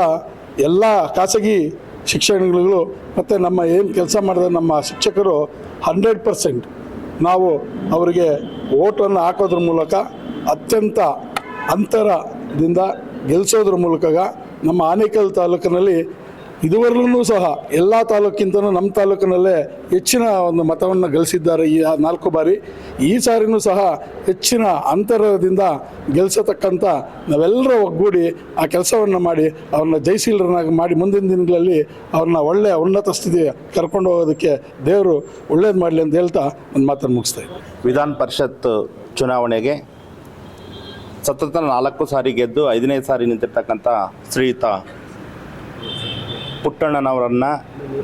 S3: ಎಲ್ಲ ಖಾಸಗಿ ಶಿಕ್ಷಣಗಳು ಮತ್ತು ನಮ್ಮ ಏನು ಕೆಲಸ ಮಾಡಿದ ನಮ್ಮ ಶಿಕ್ಷಕರು 100% ನಾವು ಅವರಿಗೆ ಓಟನ್ನು ಹಾಕೋದ್ರ ಮೂಲಕ ಅತ್ಯಂತ ಅಂತರದಿಂದ ಗೆಲ್ಲಿಸೋದ್ರ ಮೂಲಕ ನಮ್ಮ ಆನೇಕಲ್ ತಾಲೂಕಿನಲ್ಲಿ ಇದುವರೆಗೂ ಸಹ ಎಲ್ಲ ತಾಲೂಕಿಂತಲೂ ನಮ್ಮ ತಾಲೂಕಿನಲ್ಲೇ ಹೆಚ್ಚಿನ ಒಂದು ಮತವನ್ನು ಗಳಿಸಿದ್ದಾರೆ ಈ 4 ಬಾರಿ. ಈ ಸಾರಿನೂ ಸಹ ಹೆಚ್ಚಿನ ಅಂತರದಿಂದ ಗೆಲ್ಲಿಸತಕ್ಕಂಥ ನಾವೆಲ್ಲರೂ ಒಗ್ಗೂಡಿ ಆ ಕೆಲಸವನ್ನು ಮಾಡಿ ಅವ್ರನ್ನ ಜಯಶೀಲರನ್ನಾಗಿ ಮಾಡಿ ಮುಂದಿನ ದಿನಗಳಲ್ಲಿ ಅವ್ರನ್ನ ಒಳ್ಳೆಯ ಉನ್ನತ ಸ್ಥಿತಿಗೆ ಕರ್ಕೊಂಡು ಹೋಗೋದಕ್ಕೆ ದೇವರು ಒಳ್ಳೇದು ಮಾಡಲಿ ಅಂತ ಹೇಳ್ತಾ ಒಂದು ಮಾತನ್ನು ಮುಗಿಸ್ತಾ ಇದ್ದೀನಿ.
S12: ವಿಧಾನ ಪರಿಷತ್ ಚುನಾವಣೆಗೆ ಸತತ 4 ಸಾರಿ ಗೆದ್ದು 5ನೇ ಸಾರಿ ನಿಂತಿರ್ತಕ್ಕಂಥ ಶ್ರೀಯುತ ಪುಟ್ಟಣ್ಣನವರನ್ನು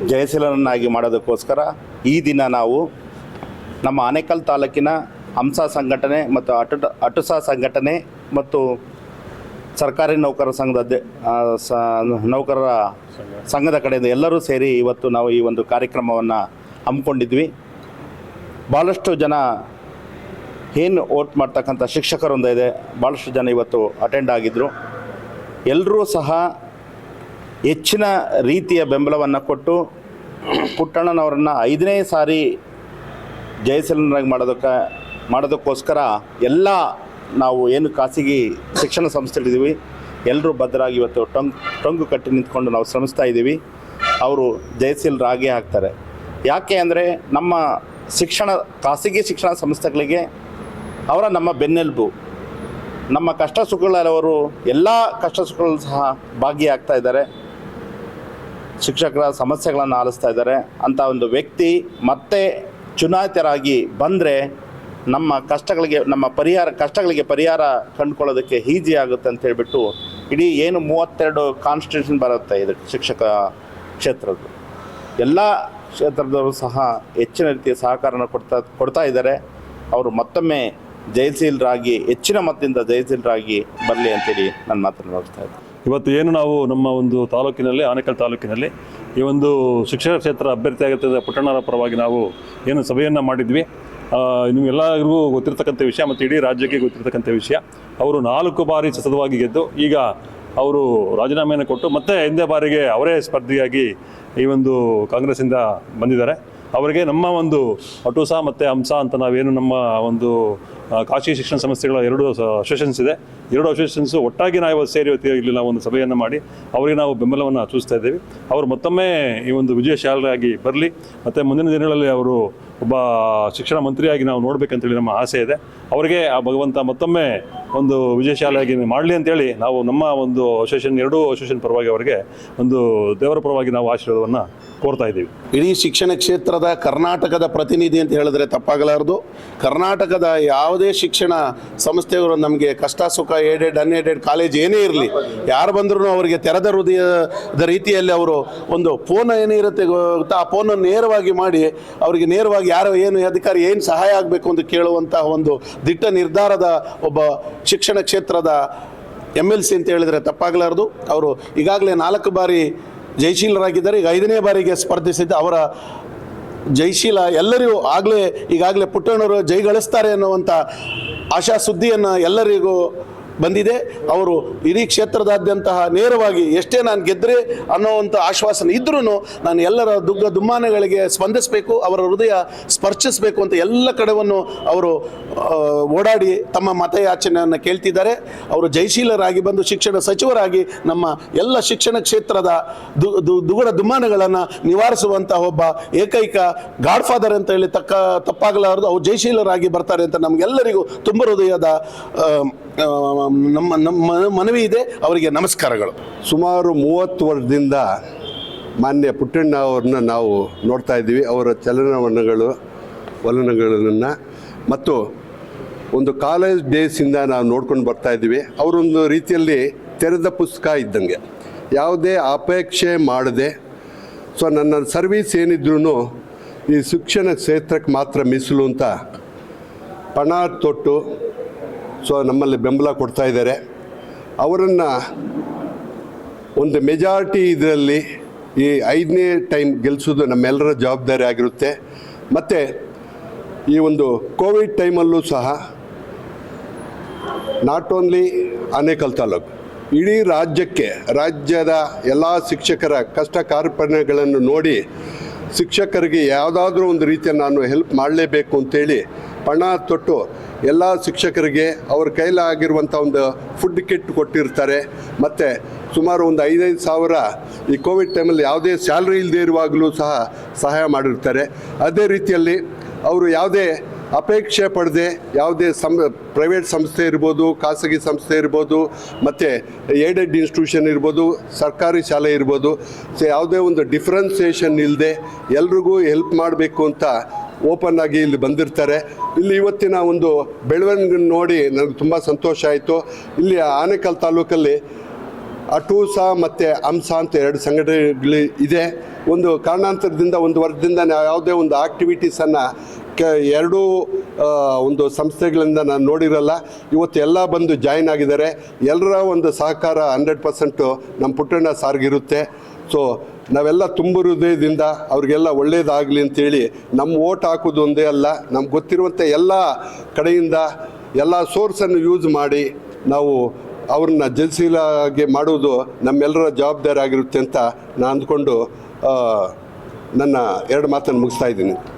S12: ಜಯಶೀಲರನ್ನಾಗಿ ಮಾಡೋದಕ್ಕೋಸ್ಕರ ಈ ದಿನ ನಾವು ನಮ್ಮ ಆನೇಕಲ್ ತಾಲೂಕಿನ ಹಂಸ ಸಂಘಟನೆ ಮತ್ತು ಅಟುಸಾ ಸಂಘಟನೆ ಮತ್ತು ಸರ್ಕಾರಿ ನೌಕರರ ನೌಕರರ ಸಂಘದ ಕಡೆಯಿಂದ ಎಲ್ಲರೂ ಸೇರಿ ಇವತ್ತು ನಾವು ಈ ಒಂದು ಕಾರ್ಯಕ್ರಮವನ್ನು ಹಮ್ಮಿಕೊಂಡಿದ್ವಿ. ಭಾಳಷ್ಟು ಜನ ಏನು ವೋಟ್ ಮಾಡ್ತಕ್ಕಂಥ ಶಿಕ್ಷಕರೊಂದು ಇದೆ, ಭಾಳಷ್ಟು ಜನ ಇವತ್ತು ಅಟೆಂಡ್ ಆಗಿದ್ದರು. ಎಲ್ಲರೂ ಸಹ ಹೆಚ್ಚಿನ ರೀತಿಯ ಬೆಂಬಲವನ್ನು ಕೊಟ್ಟು ಪುಟ್ಟಣ್ಣನವರನ್ನು 5ನೇ ಸಾರಿ ಜಯಶೀಲನಾಗಿ ಮಾಡೋದಕ್ಕೋಸ್ಕರ ಎಲ್ಲ ನಾವು ಏನು ಖಾಸಗಿ ಶಿಕ್ಷಣ ಸಂಸ್ಥೆಗಳಿದ್ದೀವಿ ಎಲ್ಲರೂ ಬದ್ಧರಾಗಿ ಇವತ್ತು ಟೊಂಗು ಕಟ್ಟಿ ನಿಂತ್ಕೊಂಡು ನಾವು ಶ್ರಮಿಸ್ತಾ ಇದ್ದೀವಿ. ಅವರು ಜಯಶೀಲರಾಗೇ ಆಗ್ತಾರೆ. ಯಾಕೆ ಅಂದರೆ ನಮ್ಮ ಖಾಸಗಿ ಶಿಕ್ಷಣ ಸಂಸ್ಥೆಗಳಿಗೆ ಅವರ ನಮ್ಮ ಬೆನ್ನೆಲುಬು. ನಮ್ಮ ಕಷ್ಟ ಸುಖಗಳವರು ಎಲ್ಲ ಕಷ್ಟ ಸುಖಗಳು ಸಹ ಭಾಗಿಯಾಗ್ತಾ ಇದ್ದಾರೆ, ಶಿಕ್ಷಕರ ಸಮಸ್ಯೆಗಳನ್ನು ಆಲಿಸ್ತಾ ಇದ್ದಾರೆ. ಅಂಥ ಒಂದು ವ್ಯಕ್ತಿ ಮತ್ತೆ ಚುನಾಯಿತರಾಗಿ ಬಂದರೆ ನಮ್ಮ ಕಷ್ಟಗಳಿಗೆ ಪರಿಹಾರ ಕಂಡುಕೊಳ್ಳೋದಕ್ಕೆ ಈಸಿ ಆಗುತ್ತೆ ಅಂತ ಹೇಳ್ಬಿಟ್ಟು ಇಡೀ ಏನು 32 ಕಾನ್ಸ್ಟಿಟ್ಯೂಷನ್ ಬರುತ್ತೆ ಇದು ಶಿಕ್ಷಕ ಕ್ಷೇತ್ರದ್ದು ಎಲ್ಲ ಕ್ಷೇತ್ರದವರು ಸಹ ಹೆಚ್ಚಿನ ರೀತಿಯ ಸಹಕಾರನ ಕೊಡ್ತಾ ಇದ್ದಾರೆ. ಅವರು ಮತ್ತೊಮ್ಮೆ ಜಯಶೀಲರಾಗಿ ಹೆಚ್ಚಿನ ಮತದಿಂದ ಜಯಶೀಲರಾಗಿ ಬರಲಿ ಅಂತೇಳಿ ನಾನು ಮಾತನ್ನು ನೋಡ್ತಾ ಇದ್ದೆ.
S5: ಇವತ್ತು ಏನು ನಾವು ನಮ್ಮ ಒಂದು ತಾಲೂಕಿನಲ್ಲಿ ಆನೇಕಲ್ ತಾಲೂಕಿನಲ್ಲಿ ಈ ಒಂದು ಶಿಕ್ಷಣ ಕ್ಷೇತ್ರ ಅಭ್ಯರ್ಥಿಯಾಗಿರ್ತದೆ ಪುಟ್ಟಣ್ಣರ ಪರವಾಗಿ ನಾವು ಏನು ಸಭೆಯನ್ನು ಮಾಡಿದ್ವಿ. ನಿಮಗೆಲ್ಲರಿಗೂ ಗೊತ್ತಿರತಕ್ಕಂಥ ವಿಷಯ ಮತ್ತು ಇಡೀ ರಾಜ್ಯಕ್ಕೆ ಗೊತ್ತಿರತಕ್ಕಂಥ ವಿಷಯ. ಅವರು 4 ಬಾರಿ ಸತತವಾಗಿ ಗೆದ್ದು ಈಗ ಅವರು ರಾಜೀನಾಮೆಯನ್ನು ಕೊಟ್ಟು ಮತ್ತೆ ಹಿಂದೆ ಬಾರಿಗೆ ಅವರೇ ಸ್ಪರ್ಧಿಯಾಗಿ ಈ ಒಂದು ಕಾಂಗ್ರೆಸ್ಸಿಂದ ಬಂದಿದ್ದಾರೆ. ಅವರಿಗೆ ನಮ್ಮ ಒಂದು ಅಟುಸಾ ಮತ್ತು ಹಂಸ ಅಂತ ನಾವೇನು ನಮ್ಮ ಒಂದು ಖಾಸಗಿ ಶಿಕ್ಷಣ ಸಂಸ್ಥೆಗಳ 2 ಅಸೋಸಿಯೇಷನ್ಸ್ ಇದೆ. 2 ಅಸೋಸಿಯೇಷನ್ಸು ಒಟ್ಟಾಗಿ ನಾವು ಸೇರಿ ಇಲ್ಲಿ ನಾವು ಒಂದು ಸಭೆಯನ್ನು ಮಾಡಿ ಅವರಿಗೆ ನಾವು ಬೆಂಬಲವನ್ನು ಸೂಚಿಸ್ತಾ ಇದ್ದೇವೆ. ಅವರು ಮತ್ತೊಮ್ಮೆ ಈ ಒಂದು ವಿಜಯಶಾಲಿಯಾಗಿ ಬರಲಿ, ಮತ್ತು ಮುಂದಿನ ದಿನಗಳಲ್ಲಿ ಅವರು ಒಬ್ಬ ಶಿಕ್ಷಣ ಮಂತ್ರಿಯಾಗಿ ನಾವು ನೋಡಬೇಕಂತೇಳಿ ನಮ್ಮ ಆಸೆ ಇದೆ. ಅವರಿಗೆ ಆ ಭಗವಂತ ಮತ್ತೊಮ್ಮೆ ಒಂದು ವಿಜಯಶಾಲಿಯಾಗಿ ಮಾಡಲಿ ಅಂತೇಳಿ ನಾವು ನಮ್ಮ ಒಂದು ಅಸೋಸಿಯೇಷನ್ 2 ಅಸೋಸಿಯೇಷನ್ ಪರವಾಗಿ ಅವರಿಗೆ ಒಂದು ದೇವರ ಪರವಾಗಿ ನಾವು ಆಶೀರ್ವಾದವನ್ನು ಕೋರ್ತಾ ಇದ್ದೀವಿ.
S13: ಇಡೀ ಶಿಕ್ಷಣ ಕ್ಷೇತ್ರದ ಕರ್ನಾಟಕದ ಪ್ರತಿನಿಧಿ ಅಂತ ಹೇಳಿದ್ರೆ ತಪ್ಪಾಗಲಾರದು. ಕರ್ನಾಟಕದ ಯಾವುದೇ ಶಿಕ್ಷಣ ಸಂಸ್ಥೆಗಳು ನಮಗೆ ಕಷ್ಟ ಸುಖ ಏಡೆಡ್ ಅನ್ಏಡೆಡ್ ಕಾಲೇಜ್ ಏನೇ ಇರಲಿ, ಯಾರು ಬಂದರೂ ಅವರಿಗೆ ತೆರೆದ ಹೃದಯದ ರೀತಿಯಲ್ಲಿ ಅವರು ಒಂದು ಫೋನ್ ಏನಿರುತ್ತೆ ಗೊತ್ತಾ, ಆ ಫೋನನ್ನು ನೇರವಾಗಿ ಮಾಡಿ ಅವರಿಗೆ ನೇರವಾಗಿ ಯಾರು ಏನು ಅಧಿಕಾರಿ ಏನು ಸಹಾಯ ಆಗಬೇಕು ಅಂತ ಕೇಳುವಂತಹ ಒಂದು ದಿಟ್ಟ ನಿರ್ಧಾರದ ಒಬ್ಬ ಶಿಕ್ಷಣ ಕ್ಷೇತ್ರದ MLC ಅಂತ ಹೇಳಿದರೆ ತಪ್ಪಾಗಲಾರದು. ಅವರು ಈಗಾಗಲೇ 4 ಬಾರಿ ಜಯಶೀಲರಾಗಿದ್ದಾರೆ. ಈಗ 5ನೇ ಬಾರಿಗೆ ಸ್ಪರ್ಧಿಸಿದ್ದು ಅವರ ಜಯಶೀಲ ಎಲ್ಲರಿಗೂ ಈಗಾಗಲೇ ಪುಟ್ಟಣ್ಣವರು ಜೈಗಳಿಸ್ತಾರೆ ಅನ್ನುವಂಥ ಆಶಾ ಸುದ್ದಿಯನ್ನು ಎಲ್ಲರಿಗೂ ಬಂದಿದೆ. ಅವರು ಇಡೀ ಕ್ಷೇತ್ರದಾದ್ಯಂತಹ ನೇರವಾಗಿ ಎಷ್ಟೇ ನಾನು ಗೆದ್ದರೆ ಅನ್ನೋವಂಥ ಆಶ್ವಾಸನೆ ಇದ್ರೂ ನಾನು ಎಲ್ಲರ ದುಮ್ಮಾನಗಳಿಗೆ ಸ್ಪಂದಿಸಬೇಕು, ಅವರ ಹೃದಯ ಸ್ಪರ್ಶಿಸಬೇಕು ಅಂತ ಎಲ್ಲ ಕಡೆಯನ್ನು ಅವರು ಓಡಾಡಿ ತಮ್ಮ ಮತಯಾಚನೆಯನ್ನು ಕೇಳ್ತಿದ್ದಾರೆ. ಅವರು ಜಯಶೀಲರಾಗಿ ಬಂದು ಶಿಕ್ಷಣ ಸಚಿವರಾಗಿ ನಮ್ಮ ಎಲ್ಲ ಶಿಕ್ಷಣ ಕ್ಷೇತ್ರದ ದುಗುಡ ದುಮ್ಮಾನಗಳನ್ನು ನಿವಾರಿಸುವಂಥ ಒಬ್ಬ ಏಕೈಕ ಗಾಡ್ಫಾದರ್ ಅಂತ ಹೇಳಿ ತಪ್ಪಾಗಲಾರದು. ಅವರು ಜಯಶೀಲರಾಗಿ ಬರ್ತಾರೆ ಅಂತ ನಮಗೆಲ್ಲರಿಗೂ ತುಂಬ ಹೃದಯದ ನಮ್ಮ ಮನವಿ ಇದೆ. ಅವರಿಗೆ ನಮಸ್ಕಾರಗಳು.
S14: ಸುಮಾರು 30 ವರ್ಷದಿಂದ ಮಾನ್ಯ ಪುಟ್ಟಣ್ಣ ಅವ್ರನ್ನ ನಾವು ನೋಡ್ತಾ ಇದ್ದೀವಿ. ಅವರ ವಲನಗಳನ್ನು ಮತ್ತು ಒಂದು ಕಾಲೇಜ್ ಡೇಸಿಂದ ನಾವು ನೋಡ್ಕೊಂಡು ಬರ್ತಾ ಇದ್ದೀವಿ. ಅವರೊಂದು ರೀತಿಯಲ್ಲಿ ತೆರೆದ ಪುಸ್ತಕ ಇದ್ದಂಗೆ, ಯಾವುದೇ ಅಪೇಕ್ಷೆ ಮಾಡದೆ ನನ್ನ ಸರ್ವೀಸ್ ಏನಿದ್ರೂ ಈ ಶಿಕ್ಷಣ ಕ್ಷೇತ್ರಕ್ಕೆ ಮಾತ್ರ ಮೀಸಲು ಅಂತ ಪಣ ತೊಟ್ಟು ನಮ್ಮಲ್ಲಿ ಬೆಂಬಲ ಕೊಡ್ತಾ ಇದ್ದಾರೆ. ಅವರನ್ನು ಒಂದು ಮೆಜಾರಿಟಿ ಇದರಲ್ಲಿ ಈ 5ನೇ ಟೈಮ್ ಗೆಲ್ಲಿಸೋದು ನಮ್ಮೆಲ್ಲರ ಜವಾಬ್ದಾರಿ ಆಗಿರುತ್ತೆ. ಮತ್ತು ಈ ಒಂದು ಕೋವಿಡ್ ಟೈಮಲ್ಲೂ ಸಹ ನಾಟ್ ಓನ್ಲಿ ಆನೇಕಲ್ ತಾಲೂಕು, ಇಡೀ ರಾಜ್ಯದ ಎಲ್ಲ ಶಿಕ್ಷಕರ ಕಷ್ಟ ಕಾರ್ಪಣ್ಯಗಳನ್ನು ನೋಡಿ ಶಿಕ್ಷಕರಿಗೆ ಯಾವುದಾದ್ರೂ ಒಂದು ರೀತಿಯ ನಾನು ಹೆಲ್ಪ್ ಮಾಡಲೇಬೇಕು ಅಂತೇಳಿ ಪಣ ತೊಟ್ಟು ಎಲ್ಲ ಶಿಕ್ಷಕರಿಗೆ ಅವ್ರ ಕೈಲಾಗಿರುವಂಥ ಒಂದು ಫುಡ್ ಕಿಟ್ ಕೊಟ್ಟಿರ್ತಾರೆ. ಮತ್ತು ಸುಮಾರು ಒಂದು 5,000 ಸಾವಿರ ಈ ಕೋವಿಡ್ ಟೈಮಲ್ಲಿ ಯಾವುದೇ ಸ್ಯಾಲ್ರಿ ಇಲ್ಲದೆ ಇರುವಾಗಲೂ ಸಹ ಸಹಾಯ ಮಾಡಿರ್ತಾರೆ. ಅದೇ ರೀತಿಯಲ್ಲಿ ಅವರು ಯಾವುದೇ ಅಪೇಕ್ಷೆ ಪಡದೆ ಯಾವುದೇ ಪ್ರೈವೇಟ್ ಸಂಸ್ಥೆ ಇರ್ಬೋದು, ಖಾಸಗಿ ಸಂಸ್ಥೆ ಇರ್ಬೋದು, ಮತ್ತು ಏಡೆಡ್ ಇನ್ಸ್ಟಿಟ್ಯೂಷನ್ ಇರ್ಬೋದು, ಸರ್ಕಾರಿ ಶಾಲೆ ಇರ್ಬೋದು, ಯಾವುದೇ ಒಂದು ಡಿಫ್ರೆನ್ಸಿಯೇಷನ್ ಇಲ್ಲದೆ ಎಲ್ರಿಗೂ ಹೆಲ್ಪ್ ಮಾಡಬೇಕು ಅಂತ ಓಪನ್ ಆಗಿ ಇಲ್ಲಿ ಬಂದಿರ್ತಾರೆ. ಇಲ್ಲಿ ಇವತ್ತಿನ ಒಂದು ಬೆಳವಣಿಗೆ ನೋಡಿ ನನಗೆ ತುಂಬ ಸಂತೋಷ ಆಯಿತು. ಇಲ್ಲಿ ಆನೇಕಲ್ ತಾಲೂಕಲ್ಲಿ ಅಟೂಸ ಮತ್ತು ಅಂಸ ಅಂತ 2 ಸಂಘಟನೆಗಳು ಇದೆ. ಒಂದು ಕಾರಣಾಂತರದಿಂದ ಒಂದು ವರ್ಷದಿಂದ ನಾವು ಯಾವುದೇ ಒಂದು ಆಕ್ಟಿವಿಟೀಸನ್ನು ಎರಡೂ ಒಂದು ಸಂಸ್ಥೆಗಳಿಂದ ನಾನು ನೋಡಿರಲ್ಲ. ಇವತ್ತು ಎಲ್ಲ ಬಂದು ಜಾಯಿನ್ ಆಗಿದ್ದಾರೆ. ಎಲ್ಲರ ಒಂದು ಸಹಕಾರ 100% ನಮ್ಮ ಪುಟ್ಟಣ್ಣ ಸಾರ್ಗಿರುತ್ತೆ. ನಾವೆಲ್ಲ ತುಂಬ ಹೃದಯದಿಂದ ಅವ್ರಿಗೆಲ್ಲ ಒಳ್ಳೆಯದಾಗಲಿ ಅಂತೇಳಿ ನಮ್ಮ ಓಟ್ ಹಾಕೋದು ಒಂದೇ ಅಲ್ಲ, ನಮ್ಗೆ ಗೊತ್ತಿರುವಂಥ ಎಲ್ಲ ಕಡೆಯಿಂದ ಎಲ್ಲ ಸೋರ್ಸನ್ನು ಯೂಸ್ ಮಾಡಿ ನಾವು ಅವ್ರನ್ನ ಜಯಶೀಲಾಗಿ ಮಾಡುವುದು ನಮ್ಮೆಲ್ಲರ ಜವಾಬ್ದಾರಿ ಆಗಿರುತ್ತೆ ಅಂತ ನಾನು ಅಂದ್ಕೊಂಡು ನನ್ನ 2 ಮಾತನ್ನು ಮುಗಿಸ್ತಾ ಇದ್ದೀನಿ.